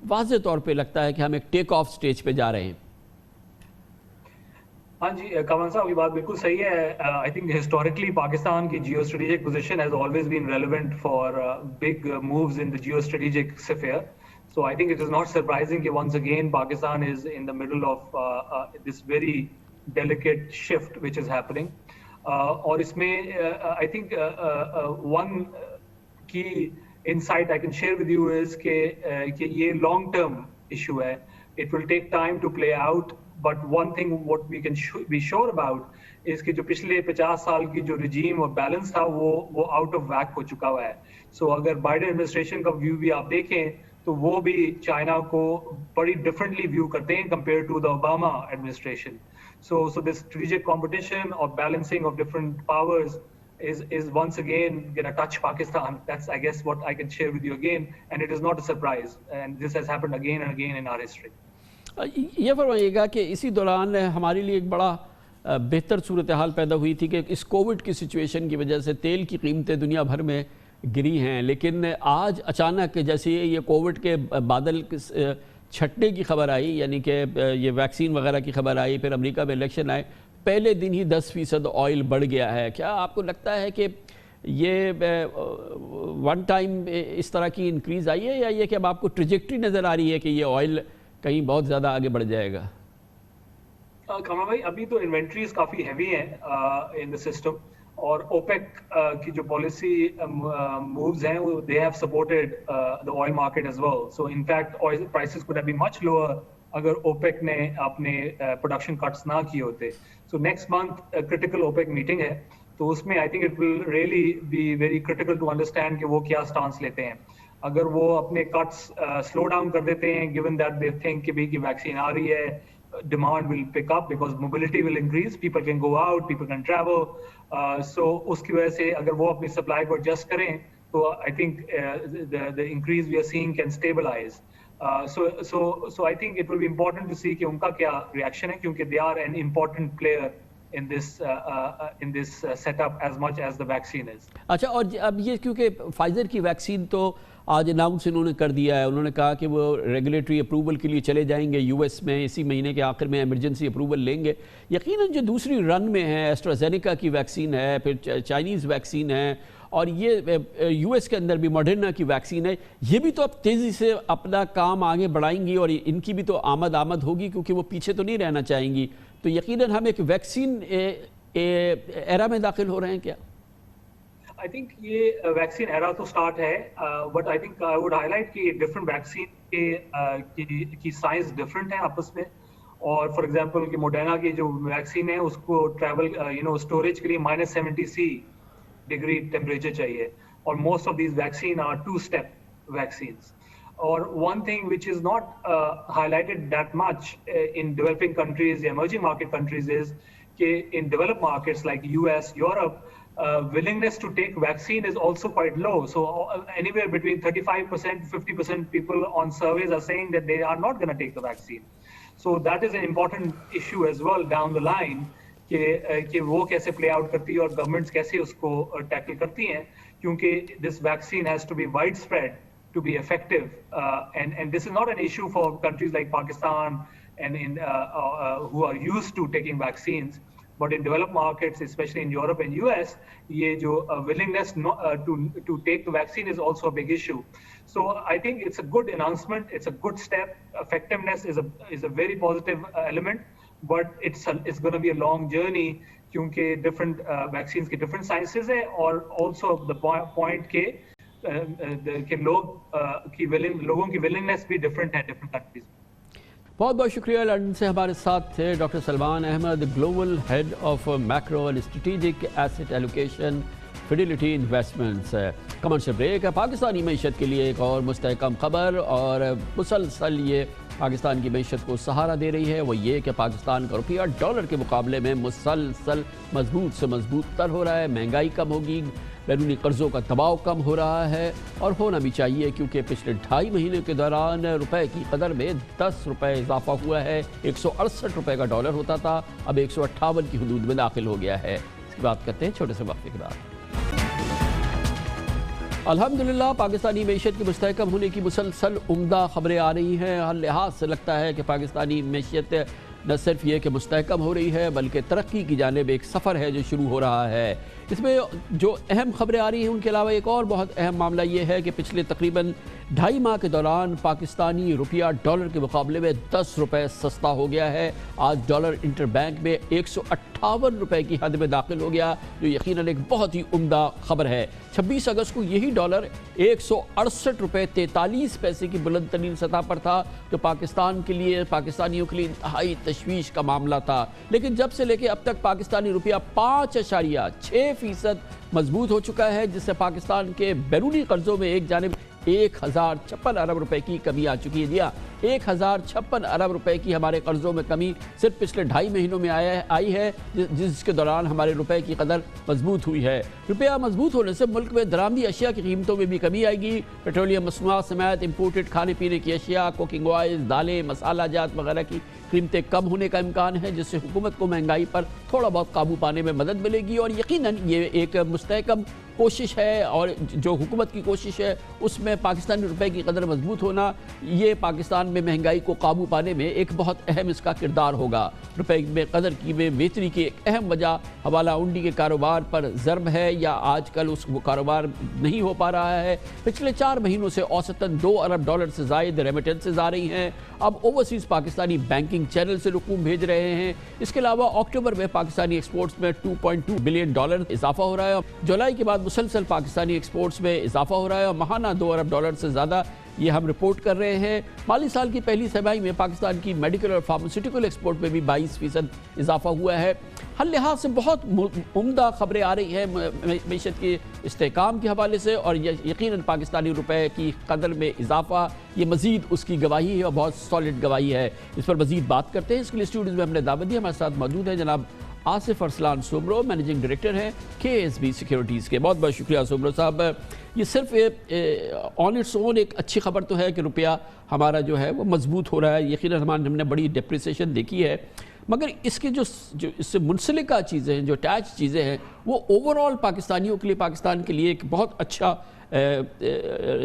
واضح طور پہ لگتا ہے کہ ہم ایک ٹیک آف سٹیج پہ جا رہے ہیں. ہاں جی کامران صاحب، یہ بات بالکل صحیح ہے. آئی تھنک ہسٹوریکلی پاکستان کی geo strategic position has always been relevant for big moves in the geo strategic sphere. So I think it is not surprising that once again Pakistan is in the middle of this very delicate shift which is happening. اور اس میں I think one key insight I can share with you is کہ یہ long term issue ہے. It will take time to play out. But one thing what we can be sure about is کہ جو پچھلے 50 سال کی جو رجیم اور بیلنس تھا وہ آؤٹ آف ویک ہو چکا ہوا ہے. سو اگر بائیڈن ایڈمنسٹریشن کا ویو بھی آپ دیکھیں تو وہ بھی چائنا کو بڑی ڈفرینٹلی ویو کرتے ہیں compare to the Obama administration. So this strategic competition اور balancing of different powers is once again gonna touch Pakistan. That's I guess what I can share with you again, and it is not a surprise, and this has happened again and again in our history. یہ فرمائیے گا کہ اسی دوران ہمارے لیے ایک بڑا بہتر صورتحال پیدا ہوئی تھی کہ اس کووڈ کی سچویشن کی وجہ سے تیل کی قیمتیں دنیا بھر میں گری ہیں، لیکن آج اچانک جیسے یہ کووڈ کے بادل چھٹنے کی خبر آئی، یعنی کہ یہ ویکسین وغیرہ کی خبر آئی، پھر امریکہ میں الیکشن آئے، پہلے دن ہی 10% آئل بڑھ گیا ہے. کیا آپ کو لگتا ہے کہ یہ ون ٹائم اس طرح کی انکریز آئی ہے، یا یہ کہ اب آپ کو ٹریجیکٹری نظر آ رہی ہے کہ یہ آئل کہیں بہت زیادہ آگے بڑھ جائے گا؟ کامران بھائی، ابھی تو انوینٹریز کافی ہیوی ہیں ان دا سسٹم، اور اوپیک کی جو پالیسی مووز ہیں وہ they have supported the oil market as well. So in fact oil prices could have been much lower اگر اوپیک نے اپنے پروڈکشن کٹس نہ کیے ہوتے. So next month critical OPEC meeting ہے، تو اس میں I think it will really be very critical to understand کہ وہ کیا سٹانس لیتے ہیں. اگر وہ اپنے کٹس سلو ڈاؤن کر دیتے ہیں گیون دیٹ دے تھنک کہ بھئی کہ ویکسین آ رہی ہے، demand will pick up because mobility will increase, people can go out, people can travel, so اس کی وجہ سے اگر وہ اپنی سپلائی کو ایڈجسٹ کریں تو I think the increase we are seeing can stabilize. So I think it will be important to see کہ ان کا کیا reaction ہے، کیونکہ they are an important player in this setup as much as the vaccine is. اچھا، اور اب یہ کیونکہ فائزر کی ویکسین تو آج اناؤنس انہوں نے کر دیا ہے، انہوں نے کہا کہ وہ ریگولیٹری اپروول کے لیے چلے جائیں گے یو ایس میں، اسی مہینے کے آخر میں ایمرجنسی اپروول لیں گے. یقیناً جو دوسری رن میں ہے، ایسٹرازینیکا کی ویکسین ہے، پھر چائنیز ویکسین ہے، اور یہ یو ایس کے اندر بھی ماڈرنا کی ویکسین ہے، یہ بھی تو اب تیزی سے اپنا کام آگے بڑھائیں گی، اور ان کی بھی تو آمد ہوگی کیونکہ وہ پیچھے تو نہیں رہنا چاہیں گی. تو یقیناً ہم ایک ویکسین ایرا میں داخل ہو رہے ہیں کیا؟ I think یہ ویکسین ایرا تو سٹارٹ ہے، but I think I would high light کہ ڈفرنٹ ویکسین کی سائز ڈفرنٹ ہیں آپس میں. اور فار ایگزامپل کہ موڈرنا کی جو ویکسین ہے اس کو ٹریول اسٹوریج کے لیے -70 ڈگری ٹیمپریچر چاہیے، اور most of these vaccine are 2-step vaccines. اور one thing which is not highlighted that much in developing countries یا ایمرجنگ مارکیٹ کنٹریز از کہ in developed markets like US, Europe, willingness to take vaccine is also quite low. So anywhere between 35% to 50% people on surveys are saying that they are not going to take the vaccine. So that is an important issue as well down the line کہ وہ کیسے play out کرتی ہے اور governments کیسے اس کو tackle کرتی ہیں، کیونکہ this vaccine has to be widespread to be effective, and this is not an issue for countries like Pakistan and who are used to taking vaccines. But in developed markets, especially in Europe and US, یہ جو willingness to take the vaccine is also a big issue. So I think it's a good announcement, it's a good step. Effectiveness is a very positive element, but it's going to be a long journey کیونکہ different vaccines کی different sciences ہیں، اور also the point کہ कि लोगों की willingness भी different है डिफरेंट कंट्रीज में। बहुत बहुत शुक्रिया। लंदन से हमारे साथ थे doctor Salman Ahmed, global head of macro and strategic asset allocation Fidelity Investments. Commercial break. Pakistani मीशत के लिए एक और मुस्तहकम खबर, और मुसलसल ये पाकिस्तान की मीशत को सहारा दे रही है, वो ये कि पाकिस्तान का रुपया डॉलर के मुकाबले में मुसलसल मजबूत से मजबूत तर हो रहा है। महंगाई कम होगी, बैरूनी कर्ज़ों का दबाव कम हो रहा है, और होना भी चाहिए क्योंकि पिछले 2.5 महीने के दौरान रुपए की कदर में 10 रुपये इजाफा हुआ है। 168 रुपये का डॉलर होता था, अब 158 की हदूद में दाखिल हो गया है। इसकी बात करते हैं छोटे से वक्फे के बाद। अल्हम्दुलिल्लाह पाकिस्तानी मीशत की मुस्तहकम होने की मुसलसल उम्दा खबरें आ रही हैं। हर लिहाज से लगता है कि पाकिस्तानी मीशत न सिर्फ ये कि मुस्तहकम हो रही है, बल्कि तरक्की की जानिब एक सफ़र है जो शुरू हो रहा है। इसमें जो अहम खबरें आ रही हैं उनके अलावा एक और बहुत अहम मामला ये है कि पिछले तकरीबन 2.5 माह के दौरान पाकिस्तानी रुपया डॉलर के मुकाबले में 10 रुपये सस्ता हो गया है। आज डॉलर इंटर बैंक में 158 रुपये की हद में दाखिल हो गया, जो यकीनन एक बहुत ही उम्दा खबर है। 26 अगस्त को यही डॉलर 168 रुपये 43 पैसे की बुलंद तरीन सतह पर था, जो पाकिस्तान के लिए, पाकिस्तानियों के लिए इंतहाई तशवीश का मामला था। लेकिन जब से लेके अब तक पाकिस्तानी रुपया 5.6% मजबूत हो चुका है, जिससे पाकिस्तान के बैरूनी कर्जों में एक जानिब 1056 अरब रुपए की कमी आ चुकी है। दिया 1056 अरब रुपए की हमारे कर्जों में कमी सिर्फ पिछले 2.5 महीनों में आई है, जिसके दौरान हमारे रुपए की कदर मजबूत हुई है। रुपया मजबूत होने से मुल्क में दरामदी अशिया की कीमतों में भी कमी आएगी। पेट्रोलियम मसनूआत समेत इम्पोर्टेड खाने पीने की अशिया, कुकिंग ऑयल, दालें, मसाला जात वगैरह की कीमतें कम होने का इम्कान है, जिससे हुकूमत को महंगाई पर थोड़ा बहुत काबू पाने में मदद मिलेगी। और यकीनन ये एक मुस्तहकम कोशिश है, और जो हुकूमत की कोशिश है उसमें पाकिस्तानी रुपए की कदर मजबूत होना, ये पाकिस्तान में महंगाई को काबू पाने में एक बहुत अहम इसका किरदार होगा। रुपए में कदर की में बेहतरी की एक अहम वजह हवाला उंडी के कारोबार पर ज़र्ब है, या आजकल वो कारोबार नहीं हो पा रहा है। पिछले 4 महीनों से औसतन 2 अरब डॉलर से ज़ायद रेमिटेंसेज आ रही हैं। अब ओवरसीज़ पाकिस्तानी बैंकिंग चैनल से रकूम भेज रहे हैं। इसके अलावा अक्टूबर में पाकिस्तानी एक्सपोर्ट्स में $2.2 बिलियन इजाफा हो रहा है। जुलाई के बाद मुसलसल पाकिस्तानी एक्सपोर्ट्स में इजाफा हो रहा है, और महाना 2 अरब डॉलर से ज़्यादा ये हम रिपोर्ट कर रहे हैं। माली साल की पहली तिमाही में पाकिस्तान की मेडिकल और फार्मास्यूटिकल एक्सपोर्ट में भी 22% इजाफा हुआ है। हर लिहाज से बहुत उम्दा खबरें आ रही हैं मीशत के इस्तेहकाम के हवाले से, और यकीनन पाकिस्तानी रुपए की कदर में इजाफा ये मज़ीद उसकी गवाही है, और बहुत सॉलिड गवाही है। इस पर मज़ीद बात करते हैं। इसके लिए स्टूडियो में हमने दावत दी। हमारे साथ मौजूद है जनाब आसिफ अरसलान सोमरो, मैनेजिंग डायरेक्टर हैं KSB सिक्योरिटीज़ के। बहुत बहुत शुक्रिया सोमरो साहब। ये सिर्फ ऑन इट्स ओन एक अच्छी खबर तो है कि रुपया हमारा जो है वो मजबूत हो रहा है। यकीनन हमने बड़ी डिप्रिसिएशन देखी है, मगर इसके जो इससे मुंसलिका चीज़ें हैं, जो अटैच चीज़ें हैं, वो ओवरऑल पाकिस्तानियों के लिए, पाकिस्तान के लिए एक बहुत अच्छा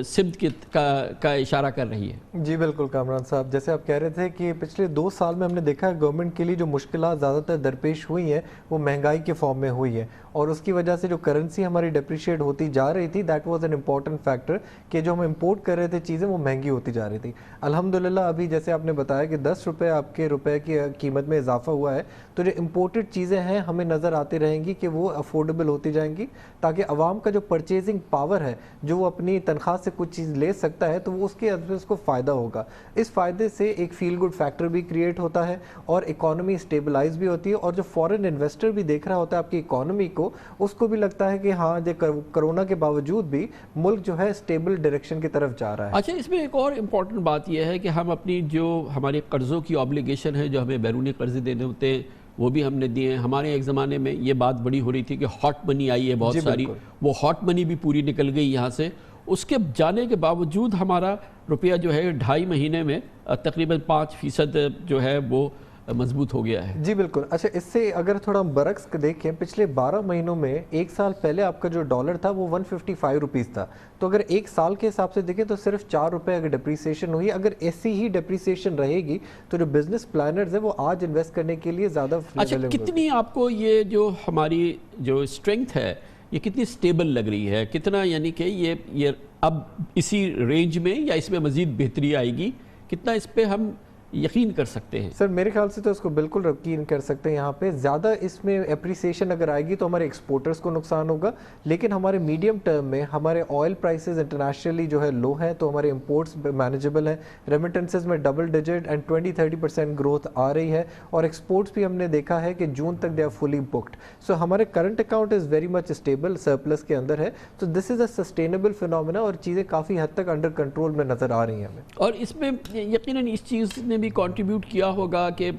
सिमत का इशारा कर रही है। जी बिल्कुल कामरान साहब, जैसे आप कह रहे थे कि पिछले 2 साल में हमने देखा है गवर्नमेंट के लिए जो मुश्किलात ज़्यादातर दरपेश हुई हैं वो महंगाई के फॉर्म में हुई है, और उसकी वजह से जो करेंसी हमारी डिप्रिशिएट होती जा रही थी, that was an important factor कि जो हम इंपोर्ट कर रहे थे चीज़ें वो महंगी होती जा रही थी। अल्हम्दुलिल्लाह अभी जैसे आपने बताया कि 10 रुपये आपके रुपए की कीमत में इजाफा हुआ है, तो जो इम्पोर्टेड चीज़ें हैं हमें नज़र आती रहेंगी कि वो अफोर्डेबल होती जाएंगी, ताकि आवाम का जो परचेजिंग पावर है, जो वो अपनी तनख्वाह से कुछ चीज़ ले सकता है, तो वो उसके अंदर उसको फ़ायदा होगा। इस फ़ायदे से एक फील गुड फैक्टर भी क्रिएट होता है, और इकॉनमी स्टेबलाइज भी होती है, और जो फॉरेन इन्वेस्टर भी देख रहा होता है आपकी इकॉनमी को, उसको भी लगता है कि हाँ जो कोरोना के बावजूद भी मुल्क जो है स्टेबल डायरेक्शन की तरफ जा रहा है। अच्छा, इसमें एक और इम्पॉर्टेंट बात यह है कि हम अपनी जो हमारे कर्ज़ों की ऑब्लिगेशन है, जो हमें बैरूनी कर्ज़े देने होते हैं, वो भी हमने दिए हैं। हमारे एक ज़माने में ये बात बड़ी हो रही थी कि हॉट मनी आई है बहुत सारी, वो हॉट मनी भी पूरी निकल गई यहाँ से। उसके जाने के बावजूद हमारा रुपया जो है 2.5 महीने में तकरीबन 5% जो है वो मजबूत हो गया है। जी बिल्कुल। अच्छा, इससे अगर थोड़ा बरक्स देखें, पिछले 12 महीनों में 1 साल पहले आपका जो डॉलर था वो 155 रुपीज़ था, तो अगर 1 साल के हिसाब से देखें तो सिर्फ 4 रुपये अगर डिप्रिसिएशन हुई। अगर ऐसी ही डिप्रिसिएशन रहेगी तो जो बिजनेस प्लानर्स है वो आज इन्वेस्ट करने के लिए ज़्यादा। अच्छा, कितनी आपको ये जो हमारी जो स्ट्रेंथ है ये कितनी स्टेबल लग रही है? कितना यानी कि ये अब इसी रेंज में या इसमें मज़ीद बेहतरी आएगी? कितना इस पर हम यकीन कर सकते हैं? सर मेरे ख्याल से तो इसको बिल्कुल यकीन कर सकते हैं। यहाँ पे ज़्यादा इसमें एप्रिसिएशन अगर आएगी तो हमारे एक्सपोर्टर्स को नुकसान होगा, लेकिन हमारे मीडियम टर्म में हमारे ऑयल प्राइसेस इंटरनेशनली जो है लो हैं, तो हमारे इंपोर्ट्स मैनेजेबल हैं, रेमिटेंसेस में डबल डिजिट एंड 20-30% ग्रोथ आ रही है, और एक्सपोर्ट्स भी हमने देखा है कि जून तक दे आर फुली बुक्ड। सो हमारे current account is very much stable, surplus के अंदर है, तो this is a sustainable phenomena और चीज़ें काफ़ी हद तक अंडर कंट्रोल में नज़र आ रही हैं हमें। और इसमें यकीनन इस चीज़ ने भी कंट्रीब्यूट किया होगा कि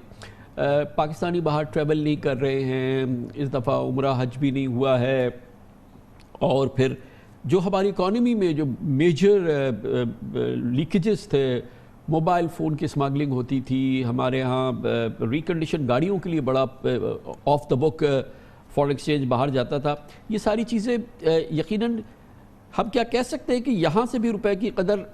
पाकिस्तानी बाहर ट्रैवल नहीं कर रहे हैं, इस दफ़ा उम्रा हज भी नहीं हुआ है, और फिर जो हमारी इकॉनमी में जो मेजर लीकेजेस थे, मोबाइल फ़ोन की स्मगलिंग होती थी, हमारे यहाँ रिकंडीशन गाड़ियों के लिए बड़ा of the book foreign exchange बाहर जाता था, ये सारी चीज़ें यकीनन हम क्या कह सकते हैं कि यहाँ से भी रुपए की कदर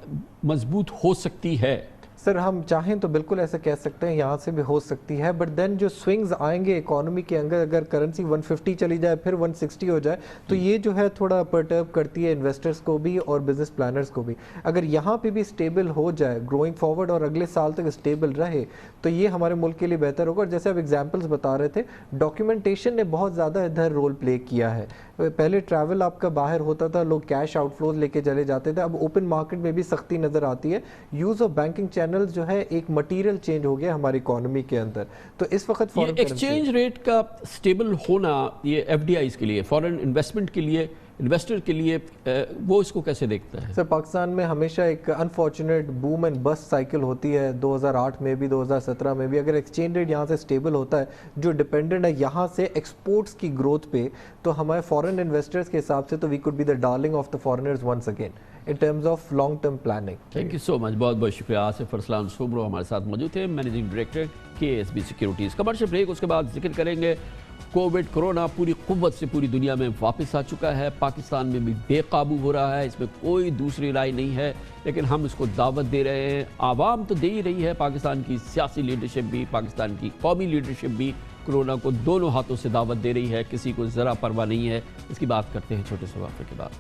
मजबूत हो सकती है? सर हम चाहें तो बिल्कुल ऐसा कह सकते हैं, यहाँ से भी हो सकती है, बट देन जो स्विंग्स आएंगे इकोनॉमी के अंदर, अगर करेंसी 150 चली जाए फिर 160 हो जाए, तो ये जो है थोड़ा परटर्ब करती है इन्वेस्टर्स को भी और बिजनेस प्लानर्स को भी। अगर यहाँ पे भी स्टेबल हो जाए ग्रोइंग फॉरवर्ड और अगले साल तक स्टेबल रहे, तो ये हमारे मुल्क के लिए बेहतर होगा। और जैसे आप एग्जाम्पल्स बता रहे थे, डॉक्यूमेंटेशन ने बहुत ज़्यादा इधर रोल प्ले किया है। पहले ट्रैवल आपका बाहर होता था, लोग कैश आउटफ्लोज लेके चले जाते थे, अब ओपन मार्केट में भी सख्ती नज़र आती है। यूज़ ऑफ बैंकिंग चैनल जो है एक मटीरियल चेंज हो गया हमारी इकोनॉमी के अंदर। तो इस वक्त ये एक्सचेंज रेट का स्टेबल होना, ये एफडीआईज के लिए, फॉरेन इन्वेस्टमेंट के लिए, इन्वेस्टर के लिए, वो इसको कैसे देखता है? सर पाकिस्तान में हमेशा एक unfortunate boom and bast cycle होती है, 2008 में भी 2017 में भी। अगर एक्सचेंज रेट यहाँ से स्टेबल होता है, जो डिपेंडेंट है यहाँ से एक्सपोर्ट्स की ग्रोथ पे, तो हमारे फॉरेन इन्वेस्टर्स के हिसाब से तो we could be the darling of the foreigners once again in terms of long term planning. Thank you so much, बहुत बहुत शुक्रिया। आसिफ अरसलान सोबरो हमारे साथ मौजूद थे, managing director KSB securities. Commercial break, उसके बाद जिक्र करेंगे कोविड कोरोना पूरी कुव्वत से पूरी दुनिया में वापस आ चुका है, पाकिस्तान में भी बेकाबू हो रहा है, इसमें कोई दूसरी राय नहीं है, लेकिन हम इसको दावत दे रहे हैं। आवाम तो दे ही रही है, पाकिस्तान की सियासी लीडरशिप भी, पाकिस्तान की कौमी लीडरशिप भी कोरोना को दोनों हाथों से दावत दे रही है, किसी को ज़रा परवाह नहीं है। इसकी बात करते हैं छोटे से वक्फे के बाद।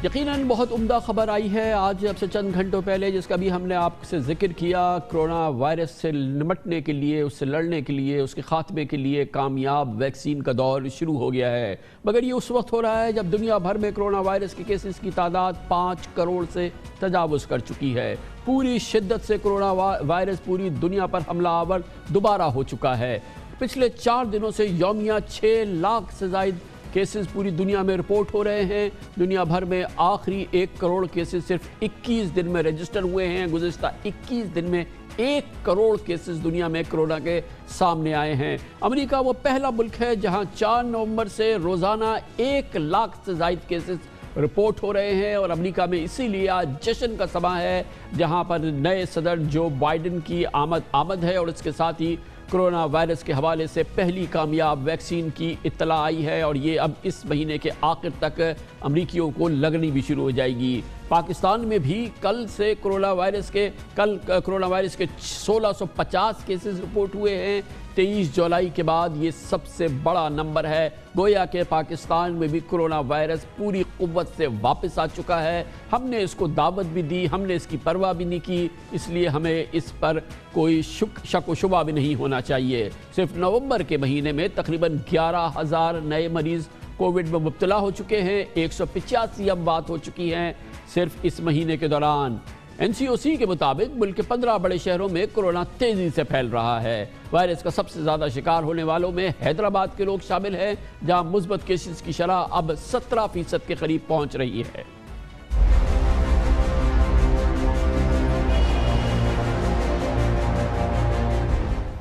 यकीनन बहुत उम्दा खबर आई है आज अब से चंद घंटों पहले, जिसका भी हमने आपसे जिक्र किया। कोरोना वायरस से निपटने के लिए, उससे लड़ने के लिए, उसके खात्मे के लिए कामयाब वैक्सीन का दौर शुरू हो गया है। मगर ये उस वक्त हो रहा है जब दुनिया भर में कोरोना वायरस के केसेस की तादाद 5 करोड़ से तजावुज़ कर चुकी है। पूरी शिद्दत से कोरोना वायरस पूरी दुनिया पर हमलावर दोबारा हो चुका है। पिछले 4 दिनों से यौमिया 6 लाख से ज़ायद केसेस पूरी दुनिया में रिपोर्ट हो रहे हैं। दुनिया भर में आखिरी 1 करोड़ केसेस सिर्फ 21 दिन में रजिस्टर हुए हैं। गुज़िश्ता 21 दिन में 1 करोड़ केसेस दुनिया में कोरोना के सामने आए हैं। अमेरिका वो पहला मुल्क है जहां 4 नवंबर से रोज़ाना 1 लाख से ज़ायद केसेस रिपोर्ट हो रहे हैं, और अमेरिका में इसीलिए आज जश्न का समा है, जहां पर नए सदर जो बाइडन की आमद है, और इसके साथ ही कोरोना वायरस के हवाले से पहली कामयाब वैक्सीन की इत्तला आई है, और ये अब इस महीने के आखिर तक अमरीकियों को लगनी भी शुरू हो जाएगी। पाकिस्तान में भी कल कोरोना वायरस के 1650 केसेस रिपोर्ट हुए हैं। 23 जुलाई के बाद ये सबसे बड़ा नंबर है। गोया के पाकिस्तान में भी कोरोना वायरस पूरी कुव्वत से वापस आ चुका है। हमने इसको दावत भी दी, हमने इसकी परवाह भी नहीं की, इसलिए हमें इस पर कोई शक व शुबा भी नहीं होना चाहिए। सिर्फ नवंबर के महीने में तकरीबन 11,000 नए मरीज़ कोविड में मुब्तला हो चुके हैं, 185 अमवात हो चुकी हैं सिर्फ इस महीने के दौरान। NCOC के मुताबिक मुल्क के 15 बड़े शहरों में कोरोना तेजी से फैल रहा है। वायरस का सबसे ज़्यादा शिकार होने वालों में हैदराबाद के लोग शामिल हैं, जहां मुस्बत केसेस की शरह अब 17% के करीब पहुंच रही है।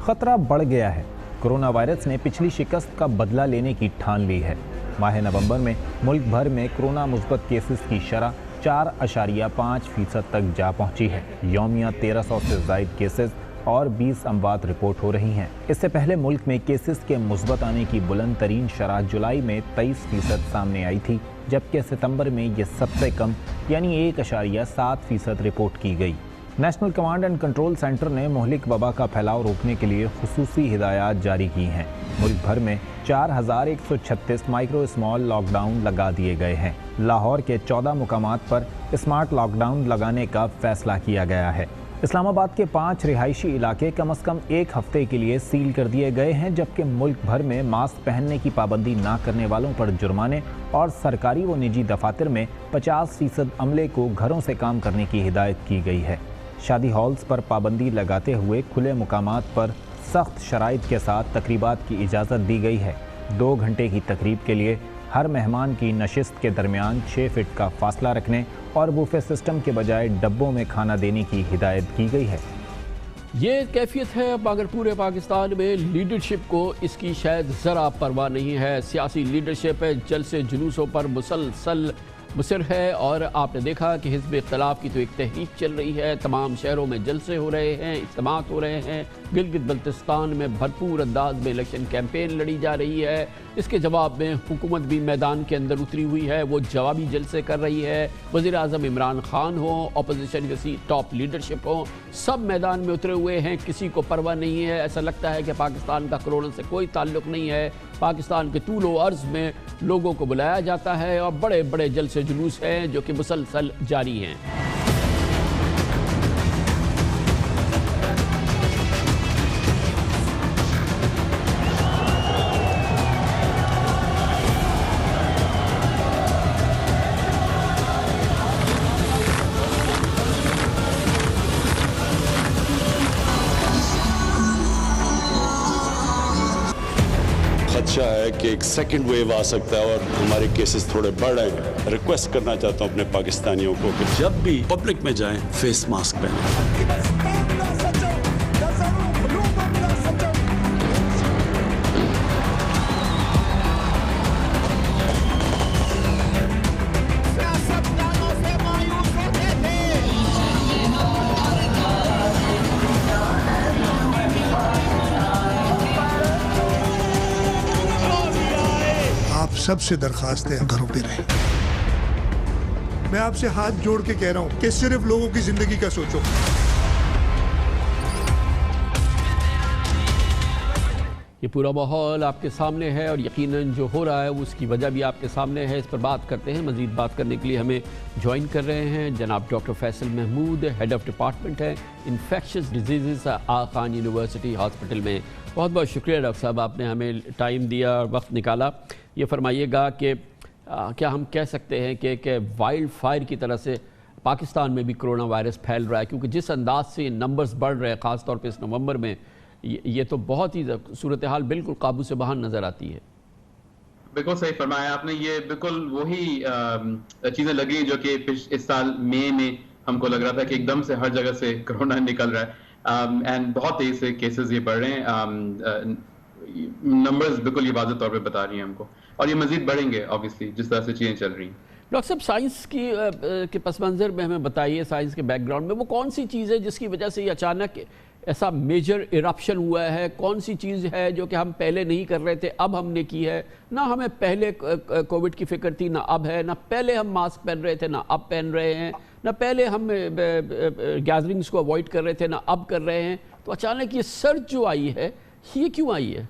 खतरा बढ़ गया है। कोरोना वायरस ने पिछली शिकस्त का बदला लेने की ठान ली है। माह नवंबर में मुल्क भर में कोरोना मुस्बत केसेस की शरह 4.5% तक जा पहुंची है। यौमिया 1300 से ज़ायद केसेस और 20 अमवात रिपोर्ट हो रही हैं। इससे पहले मुल्क में केसेस के मुस्बत आने की बुलंद तरीन शरह जुलाई में 23% सामने आई थी, जबकि सितंबर में ये सबसे कम यानी 1.7% रिपोर्ट की गई। National command and control centre ने मोहलिक वबा का फैलाव रोकने के लिए खुसूसी हिदायत जारी की हैं। मुल्क भर में 4136 माइक्रो स्मॉल लॉकडाउन लगा दिए गए हैं। लाहौर के 14 मुकामात पर स्मार्ट लॉकडाउन लगाने का फैसला किया गया है। इस्लामाबाद के 5 रिहायशी इलाके कम से कम 1 हफ्ते के लिए सील कर दिए गए हैं, जबकि मुल्क भर में मास्क पहनने की पाबंदी ना करने वालों पर जुर्माने और सरकारी व निजी दफातर में 50% अमले को घरों से काम करने की हिदायत की गई है। शादी हॉल्स पर पाबंदी लगाते हुए खुले मुकामात पर सख्त शराइत के साथ तकरीबात की इजाज़त दी गई है। 2 घंटे की तकरीब के लिए हर मेहमान की नशिस्त के दरमियान 6 फीट का फासला रखने और बुफे सिस्टम के बजाय डब्बों में खाना देने की हिदायत की गई है। ये कैफियत है मगर पूरे पाकिस्तान में लीडरशिप को इसकी शायद ज़रा परवाह नहीं है। सियासी लीडरशिप जलसे जुलूसों पर मुसलसल मुसर है और आपने देखा कि हिज़्ब इख्तिलाफ की तो एक तहरीक चल रही है। तमाम शहरों में जलसे हो रहे हैं, इज्तिमात हो रहे हैं। गिलगित बल्तिस्तान में भरपूर अंदाज में इलेक्शन कैंपेन लड़ी जा रही है। इसके जवाब में हुकूमत भी मैदान के अंदर उतरी हुई है, वो जवाबी जलसे कर रही है। वज़ीर आज़म इमरान खान हो, अपोजिशन की टॉप लीडरशिप हो, सब मैदान में उतरे हुए हैं। किसी को परवाह नहीं है। ऐसा लगता है कि पाकिस्तान का कोरोना से कोई ताल्लुक़ नहीं है। पाकिस्तान के तूल व अर्ज़ में लोगों को बुलाया जाता है और बड़े बड़े जलसे जुलूस हैं जो कि मुसलसल जारी हैं। खदशा है कि एक सेकंड वेव आ सकता है और हमारे केसेस थोड़े बढ़ रहे हैं। रिक्वेस्ट करना चाहता हूं अपने पाकिस्तानियों को कि जब भी पब्लिक में जाएं फेस मास्क पहनें। सबसे दरखास्त है घरों पे रहें। मैं आपसे हाथ जोड़ के कह रहा हूं कि सिर्फ लोगों की जिंदगी का सोचो। ये पूरा माहौल आपके सामने है और यकीनन जो हो रहा है उसकी वजह भी आपके सामने है। इस पर बात करते हैं। मज़ीद बात करने के लिए हमें ज्वाइन कर रहे हैं जनाब doctor Faisal Mahmood, head of department है infectious diseases Aga Khan university hospital में। बहुत बहुत शुक्रिया डॉक्टर साहब, आपने हमें टाइम दिया और वक्त निकाला। ये फरमाइएगा कि क्या हम कह सकते हैं कि वाइल्ड फायर की तरह से पाकिस्तान में भी कोरोना वायरस फैल रहा है, क्योंकि जिस अंदाज से नंबर्स बढ़ रहे हैं ख़ास तौर पे इस नवंबर में, ये तो बहुत ही सूरत हाल बिल्कुल काबू से बाहर नज़र आती है। बिल्कुल सही फरमाया आपने। ये बिल्कुल वही चीज़ें लगी जो कि इस साल मई में हमको लग रहा था कि एकदम से हर जगह से कोरोना निकल रहा है एंड बहुत तेज़ी से केसेस ये बढ़ रहे हैं। नंबर्स बिल्कुल ये वाज़ेह तौर पे बता रही हैं हमको, और ये मजीद बढ़ेंगे ऑब्वियसली जिस तरह से चीज़ें चल रही हैं। डॉक्टर साहब, साइंस के पस मंज़र में हमें बताइए, साइंस के बैकग्राउंड में वो कौन सी चीज़ है जिसकी वजह से ये अचानक ऐसा मेजर इरप्शन हुआ है? कौन सी चीज़ है जो कि हम पहले नहीं कर रहे थे अब हमने की है? ना हमें पहले कोविड की फिक्र थी ना अब है, ना पहले हम मास्क पहन रहे थे ना अब पहन रहे हैं, ना पहले हम गैदरिंग्स को अवॉइड कर रहे थे ना अब कर रहे हैं। तो अचानक ये सर्ज जो आई है ये क्यों आई है?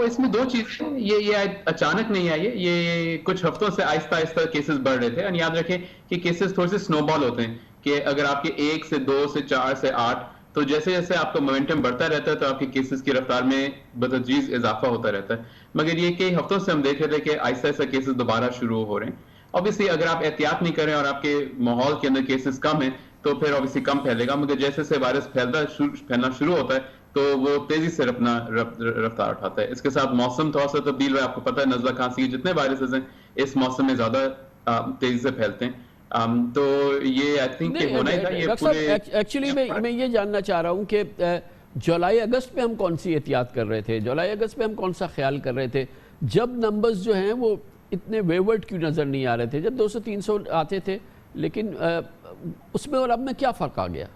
इसमें दो चीज़ें, ये अचानक नहीं आई है, ये कुछ हफ्तों से आहिस्ता आहिस्ता केसेस बढ़ रहे थे। और याद रखें कि केसेस थोड़े से स्नोबॉल होते हैं कि अगर आपके 1 से 2 से 4 से 8, तो जैसे जैसे आपका मोमेंटम बढ़ता रहता है तो आपके केसेस की रफ्तार में बतदरीज इजाफा होता रहता है। मगर ये कई हफ्तों से हम देख रहे थे कि आहिस्ता आहिस्ता केसेस दोबारा शुरू हो रहे हैं। ऑब्वियसली अगर आप एहतियात नहीं करें और आपके माहौल के अंदर केसेस कम है तो फिर ऑब्वियसली कम फैलेगा। मगर जैसे जैसे वायरस फैलना शुरू होता है तो वो तेजी से अपना रफ्तार उठाता है। इसके साथ मौसम थोड़ा सा तब्दील है, आपको पता है नज़ला खांसी जितने वायरसेस हैं इस मौसम में ज्यादा तेजी से फैलते हैं। तो ये आई थिंक होना ही था। ये पूरे एक्चुअली मैं ये जानना चाह रहा हूँ कि जुलाई अगस्त में हम कौन सी एहतियात कर रहे थे, जुलाई अगस्त में हम कौन सा ख्याल कर रहे थे जब नंबर्स जो हैं वो इतने वेवर्ड क्यों नज़र नहीं आ रहे थे? जब 200-300 आते थे, लेकिन उसमें और अब में क्या फ़र्क आ गया?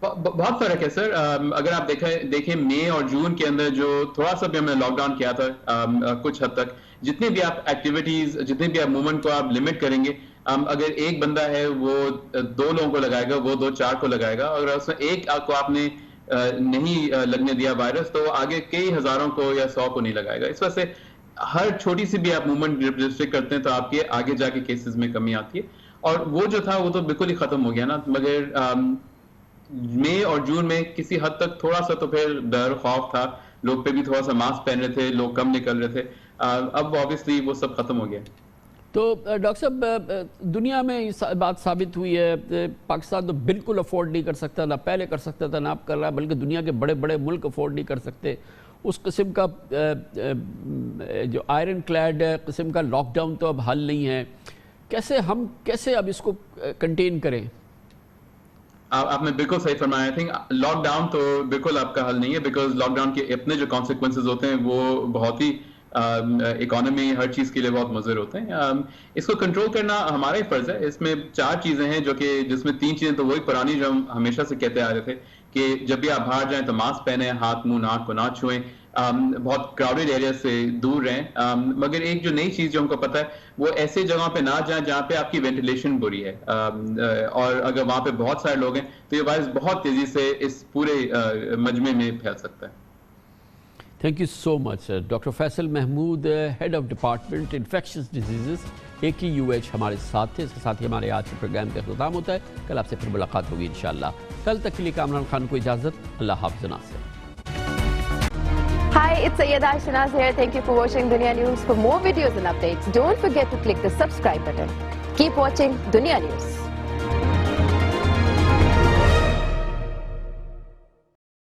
बहुत फर्क है सर। अगर आप देखें मई और जून के अंदर जो थोड़ा सा भी हमने लॉकडाउन किया था कुछ हद तक, जितने भी आप एक्टिविटीज, जितने भी आप मूवमेंट को आप लिमिट करेंगे اگر ایک بندہ ہے وہ 2 لوگوں کو لگائے گا, وہ 2-4 کو لگائے گا, اگر اس میں ایک کو آپ نے نہیں لگنے دیا وائرس تو آگے کئی ہزاروں کو یا 100 کو نہیں لگائے گا. اس وجہ سے ہر چھوٹی سی بھی آپ موومنٹ ریسٹرکٹ کرتے ہیں تو آپ کے آگے جا کے کیسز میں کمی آتی ہے. اور وہ جو تھا وہ تو بالکل ہی ختم ہو گیا نا, مگر مئی اور جون میں کسی حد تک تھوڑا سا تو پھر ڈر خوف تھا, لوگ پہ بھی تھوڑا سا ماسک پہن رہے تھے, لوگ کم نکل رہے تھے. اب آبویسلی وہ سب ختم ہو گیا. تو ڈاکٹر صاحب دنیا میں اس بات ثابت ہوئی ہے, پاکستان تو بالکل افورڈ نہیں کر سکتا, نہ پہلے کر سکتا تھا نہ اب کر رہا ہے, بلکہ دنیا کے بڑے بڑے ملک افورڈ نہیں کر سکتے. اس قسم کا جو آئرن کلیڈ قسم کا لاک ڈاؤن تو اب حل نہیں ہے. کیسے اب اس کو کنٹین کریں؟ آپ نے بالکل صحیح فرمایا. آئی تھنک لاک ڈاؤن تو بالکل آپ کا حل نہیں ہے, بیکاز لاک ڈاؤن کے اپنے جو کانسیکوینسز ہوتے ہیں وہ بہت ہی اکانومی ہر چیز کے لیے بہت مضر ہوتے ہیں. اس کو کنٹرول کرنا ہمارا ہی فرض ہے. اس میں 4 چیزیں ہیں جو کہ جس میں 3 چیزیں تو وہی پرانی جو ہم ہمیشہ سے کہتے آ رہے تھے کہ جب بھی آپ باہر جائیں تو ماسک پہنیں, ہاتھ منہ ناک کو نہ چھوئیں, بہت کراؤڈیڈ ایریا سے دور رہیں. مگر ایک جو نئی چیز جو ہم کو پتہ ہے وہ ایسے جگہ پہ نہ جائیں جہاں پہ آپ کی وینٹیلیشن بری ہے, اور اگر وہاں پہ بہت سارے لوگ ہیں تو یہ وائرس بہت تیزی سے اس پورے مجمع میں پھیل سکتا ہے. Thank you so much doctor Faisal Mahmood, head of department infectious diseases AQUH ہمارے ساتھ تھے. اس کے ساتھ ہی ہمارے آج کے پروگرام کا اختتام ہوتا ہے. کل آپ سے پھر ملاقات ہوگی انشاءاللہ. کل تک کے لیے کامران خان کو اجازت. اللہ حافظ. ناصر. Hi, it's Sayyeda Shanaz here. Thank you for watching Dunia News. For more videos and updates, don't forget to click the subscribe button. Keep watching Dunia News.